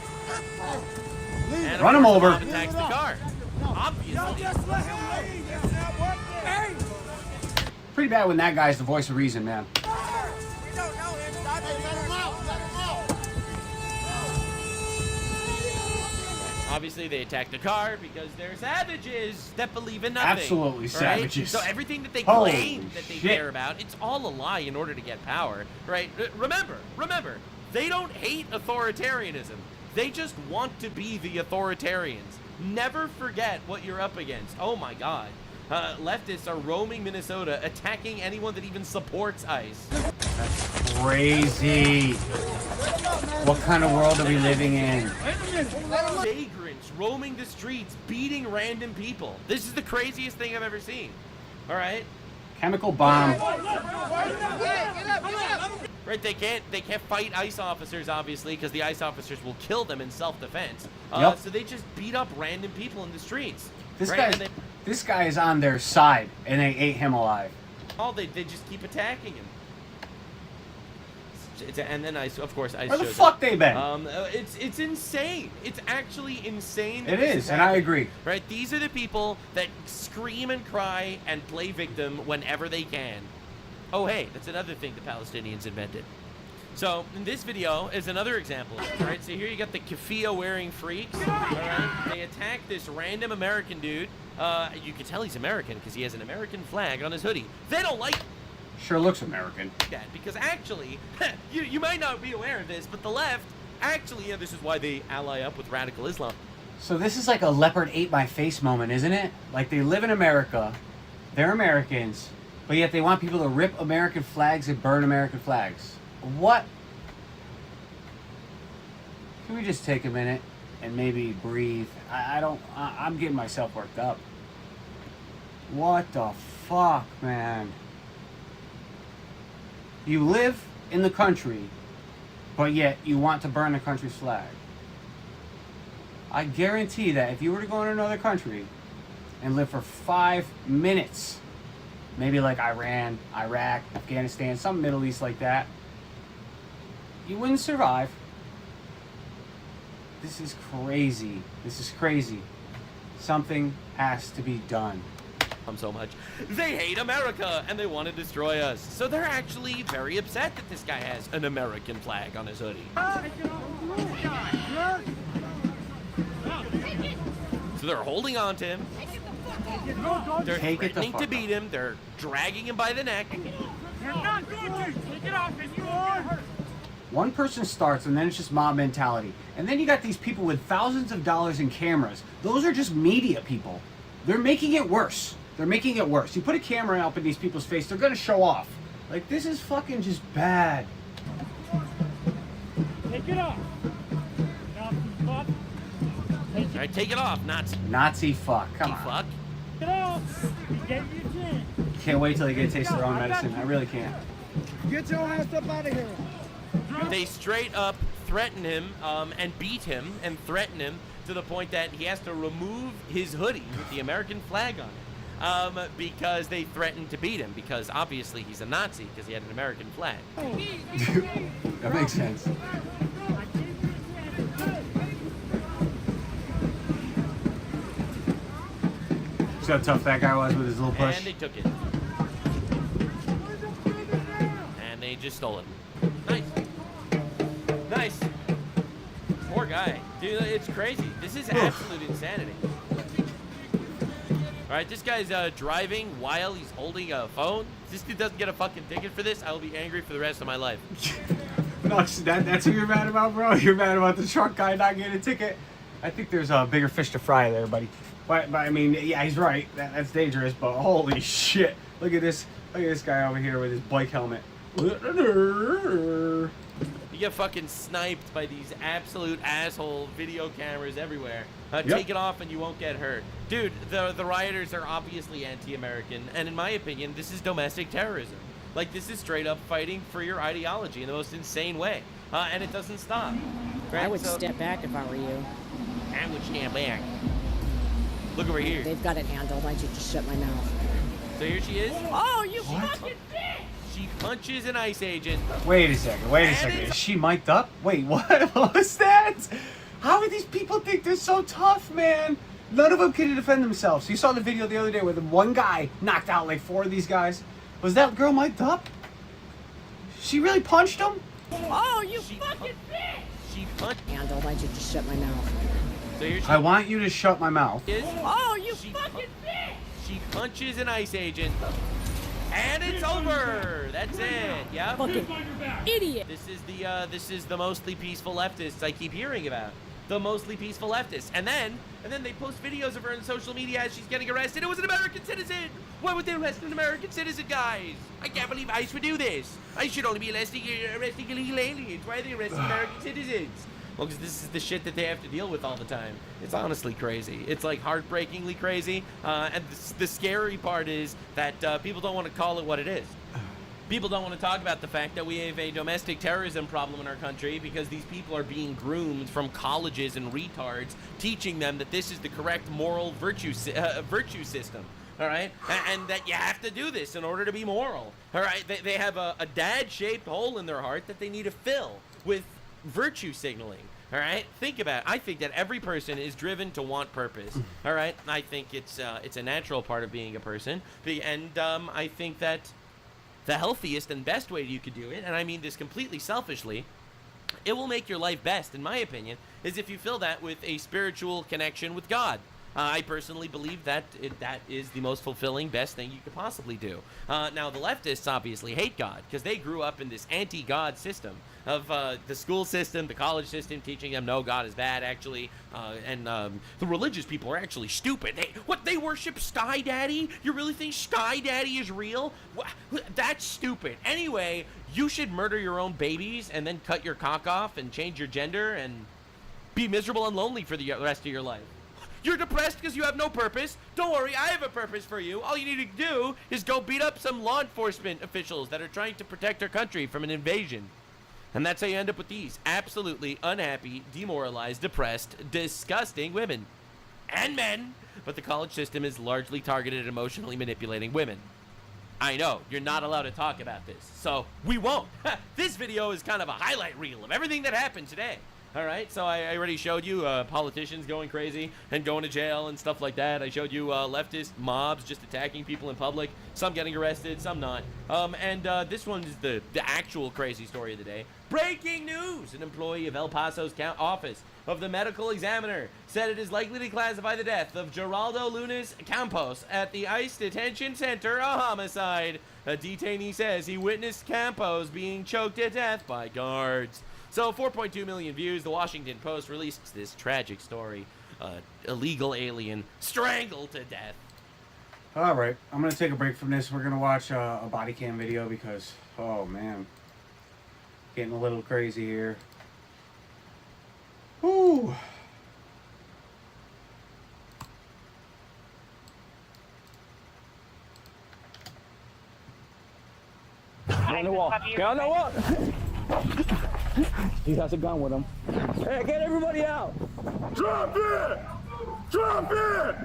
And run him over. Attacks the car. Obviously. Just let him leave. That's not working. Hey! Pretty bad when that guy's the voice of reason, man. We don't know him. Let him out. Let him out. Obviously, they attack the car because they're savages that believe in nothing. Absolutely right? savages. So everything that they Holy claim that they shit. care about, it's all a lie in order to get power, right? Remember, they don't hate authoritarianism. They just want to be the authoritarians. Never forget what you're up against. Oh my God. Leftists are roaming Minnesota, attacking anyone that even supports ICE. That's crazy. What kind of world are we living in? Vagrants roaming the streets, beating random people. This is the craziest thing I've ever seen. All right? Chemical bomb. Right, they can't fight ICE officers, obviously, because the ICE officers will kill them in self-defense. Yep. So they just beat up random people in the streets. This right? guy, this guy is on their side, and they ate him alive. They just keep attacking him. And then ICE, of course, ICE Where the shows fuck up. they been? It's insane. It's actually insane. It is, and I agree. Right, these are the people that scream and cry and play victim whenever they can. Oh, hey, that's another thing the Palestinians invented. So, in this video is another example, right? So here you got the keffiyeh-wearing freaks, all right? They attack this random American dude. You can tell he's American because he has an American flag on his hoodie. They don't like Sure looks American. that because actually, you might not be aware of this, but the left, actually, this is why they ally up with radical Islam. So this is like a leopard ate my face moment, isn't it? Like they live in America, they're Americans, but yet they want people to rip American flags and burn American flags. What? Can we just take a minute and maybe breathe? I'm getting myself worked up. What the fuck, man? You live in the country, but yet you want to burn the country's flag. I guarantee that if you were to go in another country and live for 5 minutes, maybe like Iran, Iraq, Afghanistan, some Middle East like that, you wouldn't survive. This is crazy. This is crazy. Something has to be done. So much. They hate America and they want to destroy us. So they're actually very upset that this guy has an American flag on his hoodie. So they're holding on to him. They're threatening to beat him. They're dragging him by the neck. You're not going to. Take it off and you are. One person starts and then it's just mob mentality. And then you got these people with thousands of dollars in cameras. Those are just media people. They're making it worse. They're making it worse. You put a camera up in these people's face, they're gonna show off. Like, this is fucking just bad. Take it off. Alright, take it off, Nazi. Nazi fuck. Come on. Fuck. Take it off. He gave you a chance. Can't wait till they get a taste of their own medicine. I really can't. Get your ass up out of here. They straight up threaten him and beat him and threaten him to the point that he has to remove his hoodie with the American flag on it. Because they threatened to beat him because obviously he's a Nazi because he had an American flag. That makes sense. See how tough that guy was with his little push? And they took it. And they just stole it. Nice. Nice. Poor guy. Dude, it's crazy. This is absolute insanity. Alright, this guy's driving while he's holding a phone. If this dude doesn't get a fucking ticket for this, I will be angry for the rest of my life. No, that's who you're mad about, bro? You're mad about the truck guy not getting a ticket? I think there's a bigger fish to fry there, buddy. But I mean, yeah, he's right. That's dangerous, but holy shit. Look at this. Look at this guy over here with his bike helmet. You get fucking sniped by these absolute asshole video cameras everywhere. Take it off and you won't get hurt. Dude, the rioters are obviously anti-American, and in my opinion, this is domestic terrorism. Like, this is straight up fighting for your ideology in the most insane way. And it doesn't stop. Right? I would step back if I were you. I would stand back. Look over here. They've got it handled. I should just shut my mouth. So here she is. Oh, you fucking bitch! She punches an ICE agent. Wait a second. Is she mic'd up? Wait, what? What was that? How do these people think they're so tough, man? None of them can defend themselves. You saw the video the other day where the one guy knocked out like 4 of these guys. Was that girl mic'd up? She really punched him? Oh, you fucking bitch! She punched. And I'd like you to shut my mouth. So here she I want you to shut my mouth. is. Oh, you fucking bitch! She punches an ICE agent. And it's over. That's it. Yeah. Fucking idiot. This is the mostly peaceful leftists I keep hearing about. The mostly peaceful leftists. And then they post videos of her on social media as she's getting arrested. It was an American citizen. Why would they arrest an American citizen, guys? I can't believe ICE would do this. ICE should only be arresting illegal aliens. Why are they arresting American citizens? Well, because this is the shit that they have to deal with all the time. It's honestly crazy. It's like heartbreakingly crazy. And the scary part is that people don't want to call it what it is. People don't want to talk about the fact that we have a domestic terrorism problem in our country because these people are being groomed from colleges and retards, teaching them that this is the correct moral virtue system. All right, and that you have to do this in order to be moral. All right, they have a dad-shaped hole in their heart that they need to fill with virtue signaling. All right, think about it. I think that every person is driven to want purpose. All right, I think it's a natural part of being a person, and I think that the healthiest and best way you could do it, and I mean this completely selfishly, it will make your life best, in my opinion, is if you fill that with a spiritual connection with God. I personally believe that that is the most fulfilling, best thing you could possibly do. Now, the leftists obviously hate God because they grew up in this anti-God system of the school system, the college system, teaching them no, God is bad, actually, and the religious people are actually stupid. They worship Sky Daddy? You really think Sky Daddy is real? That's stupid. Anyway, you should murder your own babies and then cut your cock off and change your gender and be miserable and lonely for the rest of your life. You're depressed because you have no purpose? Don't worry, I have a purpose for you. All you need to do is go beat up some law enforcement officials that are trying to protect our country from an invasion. And that's how you end up with these absolutely unhappy, demoralized, depressed, disgusting women. And men. But the college system is largely targeted at emotionally manipulating women. I know, you're not allowed to talk about this, so we won't. This video is kind of a highlight reel of everything that happened today. All right, so I already showed you politicians going crazy and going to jail and stuff like that. I showed you leftist mobs just attacking people in public, some getting arrested, some not. And this one is the actual crazy story of the day. Breaking news! An employee of El Paso's office of the medical examiner said it is likely to classify the death of Geraldo Lunes Campos at the ICE detention center a homicide. A detainee says he witnessed Campos being choked to death by guards. So 4.2 million views. The Washington Post released this tragic story. Illegal alien strangled to death. All right, I'm going to take a break from this. We're going to watch a body cam video because, oh man, getting a little crazy here. Woo! Get on the wall. Get on the wall. He has a gun with him. Hey, get everybody out! Drop it! Drop it!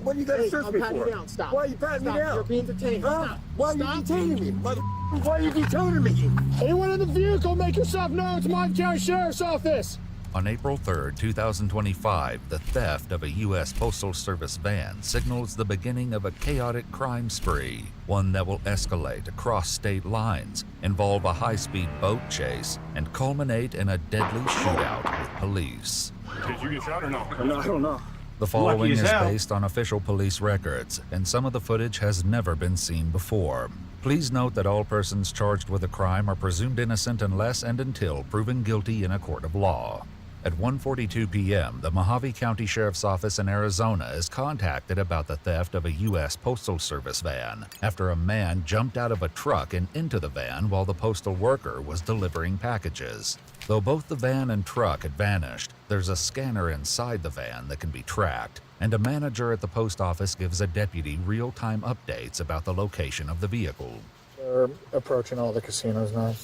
What are you guys searching me for? Down. Stop. Why are you patting me down? You're being detained. Huh? Stop. Why are you detaining me? Why are you detaining me? Anyone in the vehicle, make yourself known to Martin County Sheriff's Office. On April 3, 2025, the theft of a U.S. Postal Service van signals the beginning of a chaotic crime spree, one that will escalate across state lines, involve a high-speed boat chase, and culminate in a deadly shootout with police. Did you get shot or no? No, I don't know. The following is based on official police records, and some of the footage has never been seen before. Please note that all persons charged with a crime are presumed innocent unless and until proven guilty in a court of law. At 1:42 p.m., the Mojave County Sheriff's Office in Arizona is contacted about the theft of a U.S. Postal Service van after a man jumped out of a truck and into the van while the postal worker was delivering packages. Though both the van and truck had vanished, there's a scanner inside the van that can be tracked, and a manager at the post office gives a deputy real-time updates about the location of the vehicle. We're approaching all the casinos now.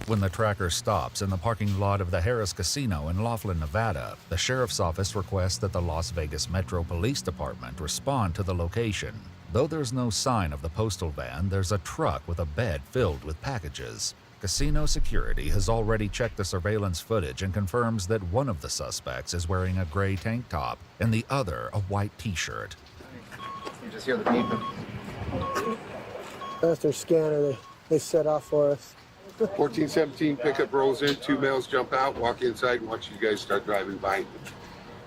When the tracker stops in the parking lot of the Harris Casino in Laughlin, Nevada, the sheriff's office requests that the Las Vegas Metro Police Department respond to the location. Though there's no sign of the postal van, there's a truck with a bed filled with packages. Casino security has already checked the surveillance footage and confirms that one of the suspects is wearing a gray tank top and the other a white t-shirt. You just hear the beep. That's their scanner they set off for us. 1417 pickup rolls in, 2 males jump out, walk inside, and watch you guys start driving by.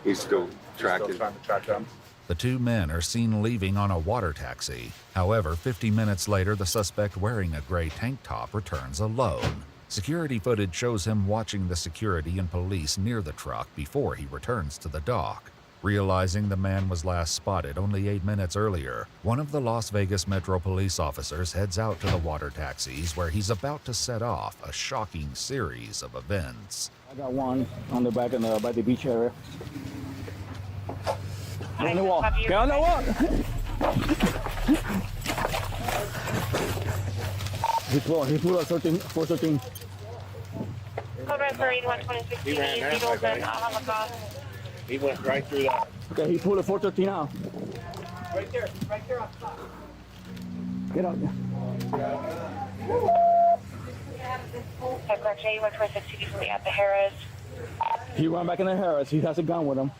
He's still tracking. Still trying to track them. The 2 men are seen leaving on a water taxi. However, 50 minutes later, the suspect wearing a gray tank top returns alone. Security footage shows him watching the security and police near the truck before he returns to the dock. Realizing the man was last spotted only 8 minutes earlier, one of the Las Vegas Metro police officers heads out to the water taxis where he's about to set off a shocking series of events. I got one on the back by the beach area. On the wall. Get on the wall. He pulled a 413. He went right through that. Okay, he pulled a 413 out. Right there on top. Get out. At the Harris. He ran back in the Harris. He has a gun with him.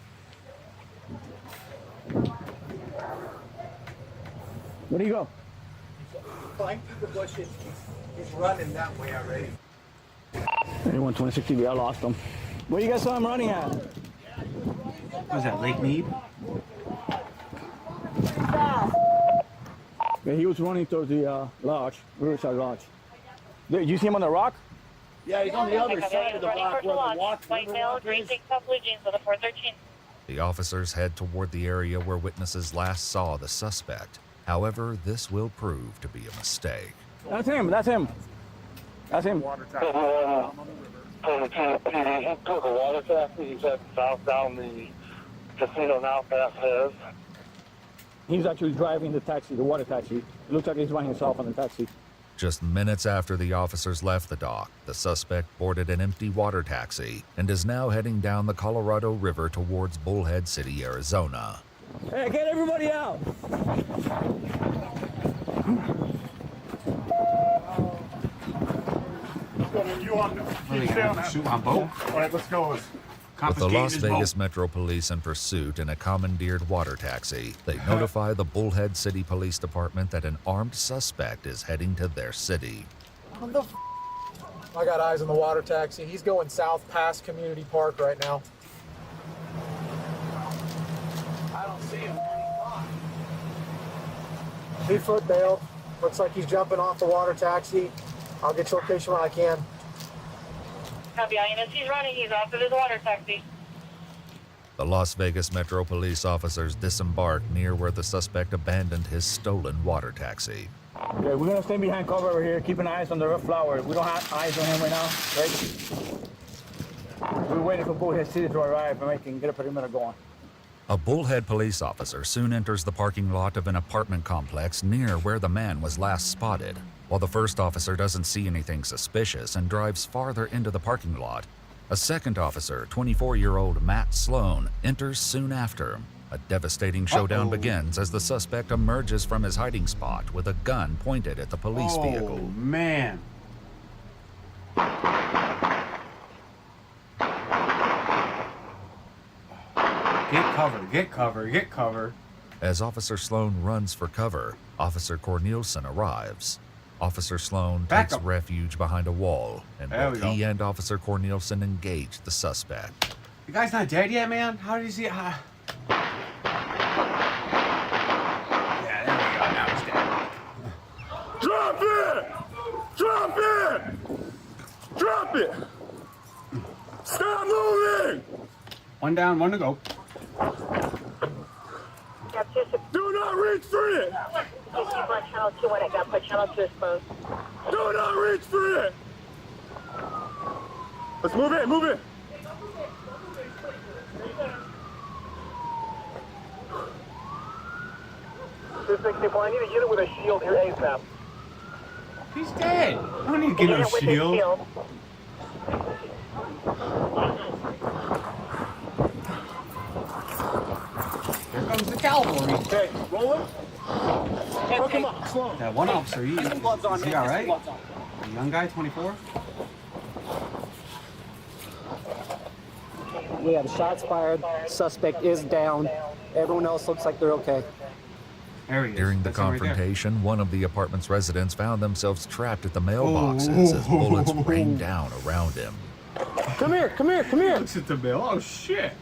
Where'd he go? Flying through the bushes. He's running that way already. 2126 TV, I lost him. Where you guys saw him running at? What was that, Lake Mead? Yeah, he was running towards the lodge, Riverside Lodge. Did you see him on the rock? Yeah, he's on the other side of the block where the walk. White male, green tank top, blue jeans with a 413. The officers head toward the area where witnesses last saw the suspect. However, this will prove to be a mistake. That's him, that's him. That's him. Water taxi. He took a water taxi. He's heading south down the casino now past his. He's actually driving the taxi, the water taxi. It looks like he's running himself on the taxi. Just minutes after the officers left the dock, the suspect boarded an empty water taxi and is now heading down the Colorado River towards Bullhead City, Arizona. Hey, get everybody out! You on shoot on boat? All right, let's go. With the Las Vegas Metro Police in pursuit in a commandeered water taxi, they notify the Bullhead City Police Department that an armed suspect is heading to their city. I got eyes on the water taxi. He's going south past Community Park right now. I don't see him. 2-foot bailed. Looks like he's jumping off the water taxi. I'll get your location when I can. Copy, INS, he's running. He's off of his water taxi. The Las Vegas Metro Police officers disembark near where the suspect abandoned his stolen water taxi. Okay, we're gonna stay behind cover over here, keeping eyes on the red flower. We don't have eyes on him right now, right? We're waiting for Bullhead City to arrive and we can get a perimeter going. A Bullhead police officer soon enters the parking lot of an apartment complex near where the man was last spotted. While the first officer doesn't see anything suspicious and drives farther into the parking lot, a second officer, 24-year-old Matt Sloan, enters soon after. A devastating showdown begins as the suspect emerges from his hiding spot with a gun pointed at the police vehicle. Oh, man. Get cover, get cover, get cover. As Officer Sloan runs for cover, Officer Cornelison arrives. Officer Sloan takes refuge behind a wall, and both he and Officer Cornelison engage the suspect. The guy's not dead yet, man? How did he see it? Yeah, there we go. Now he's dead. Drop it! Drop it! Drop it! Stop moving! One down, one to go. Do not reach for it! Channel 2 when it got put channel 2 exposed. Do not reach for it! Let's move it, move it! I need a unit with a shield here ASAP. He's dead. I don't need to get no shield. Here comes the cavalry. Okay, roll him. That one officer, is he all right? A young guy, 24? Yeah, the shots fired. Suspect is down. Everyone else looks like they're okay. There he is. During the That's him right there. confrontation, one of the apartment's residents found themselves trapped at the mailboxes as bullets rained down around him. Come here, come here, come here. Looks at the bill. Oh, shit.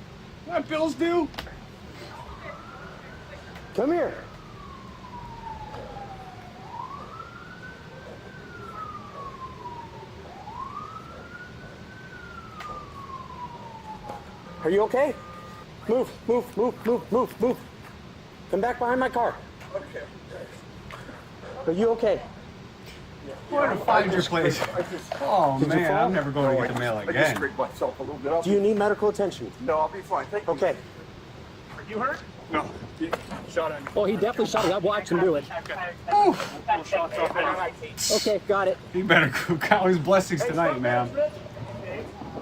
What bills due? Come here. Are you okay? Move, move, move, move, move, move. Come back behind my car. Okay. Are you okay? Where to find your place? Oh, Did you man, fall? I'm never going to get the mail again. myself a little bit. Do you need medical attention? No, I'll be fine. Thank you. Okay. Are you hurt? No. He shot at me. Oh, he definitely shot you. I watched him do it. Okay, got it. He better count his blessings tonight, man.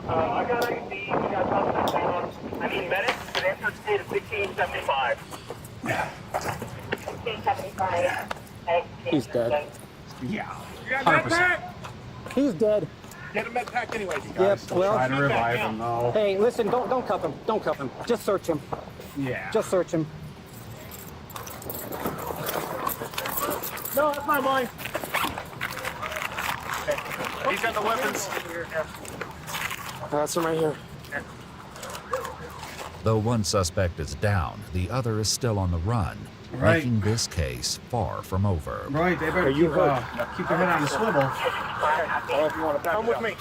I got ID. We got something down. I need medics. The entrance state of 1675. 1675. He's dead. Yeah. You got med 100%. pack? He's dead. Get a med pack anyway. Yep, well. Try to revive him, though. Hey, listen, don't cuff him. Don't cuff him. Just search him. Yeah. Just search him. No, that's not mine. He's got the weapons. That's him right here. Though one suspect is down, the other is still on the run, Right. making this case far from over. Right, they better Are you keep their head on the swivel. If you want to come with me.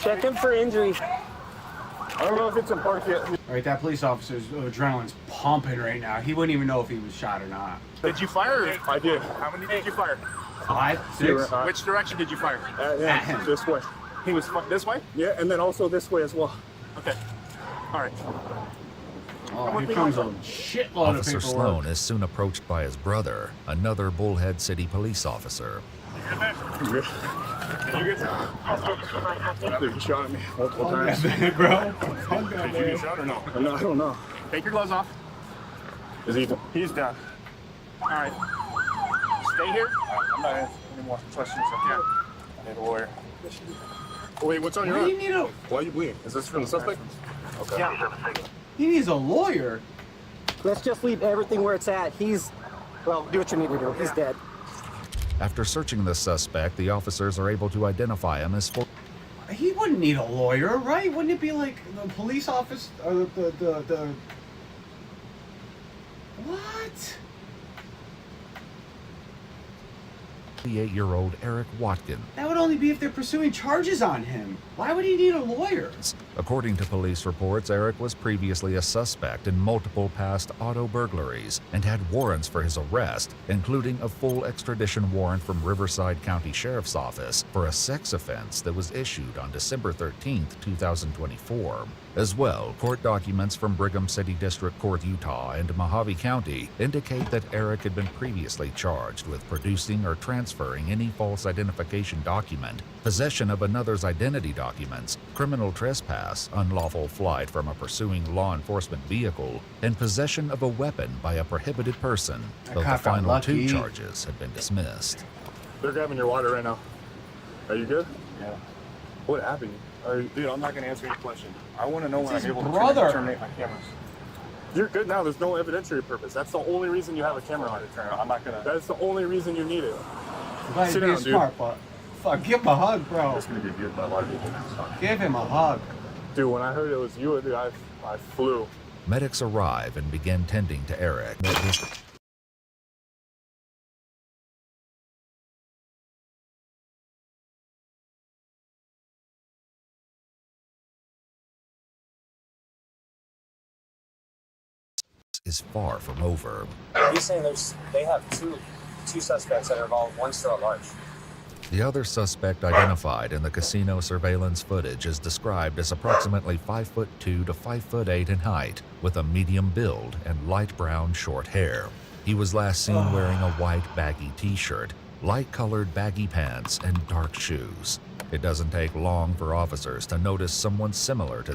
Check him for injury. I don't know if it's in park yet. All right, that police officer's adrenaline's pumping right now. He wouldn't even know if he was shot or not. Did you fire? I did. How many did you fire? 5, 6. Which direction did you fire? At him. This way. He was this way? Yeah, and then also this way as well. Okay. All right. Oh, here comes a shitload of Officer paperwork. Sloan is soon approached by his brother, another Bullhead City police officer. You good? Did you get Dude, he shot at me multiple times. Bro. Did you get shot or no? No, I don't know. Take your gloves off. Is he? He's down. All right. Stay here. I'm not answering any more questions. Okay. I need a lawyer. Wait, what's on your Why arm? do you need a... Why are you bleeding? Is this from the suspect? Okay. Yeah. He needs a lawyer. Let's just leave everything where it's at. Well, do what you need to do. He's dead. After searching the suspect, the officers are able to identify him as He wouldn't need a lawyer, right? Wouldn't it be like the police office or the what? 48-year-old Eric Watkins. That would only be if they're pursuing charges on him. Why would he need a lawyer? According to police reports, Eric was previously a suspect in multiple past auto burglaries and had warrants for his arrest, including a full extradition warrant from Riverside County Sheriff's Office for a sex offense that was issued on December 13, 2024. As well, court documents from Brigham City District Court, Utah, and Mojave County indicate that Eric had been previously charged with producing or transferring any false identification document, possession of another's identity documents, criminal trespass, unlawful flight from a pursuing law enforcement vehicle, and possession of a weapon by a prohibited person, though the cop got final 2 lucky. charges had been dismissed. They're grabbing your water right now. Are you good? Yeah. What happened? Dude, I'm not going to answer any question. I want to know when I'm able to terminate my cameras. You're good now. There's no evidentiary purpose. That's the only reason you have a camera on. I'm not going to. That's the only reason you need it. Glad Sit you're down, being smart, but fuck, give him a hug, bro. It's going to be viewed by a lot of people. Give him a hug. Dude, when I heard it was you, dude, I flew. Medics arrive and begin tending to Eric. Is far from over. He's saying they have two suspects that are involved. One's still at large. The other suspect identified in the casino surveillance footage is described as approximately 5'2" to 5'8" in height, with a medium build and light brown short hair. He was last seen wearing a white baggy t-shirt, light-colored baggy pants, and dark shoes. It doesn't take long for officers to notice someone similar to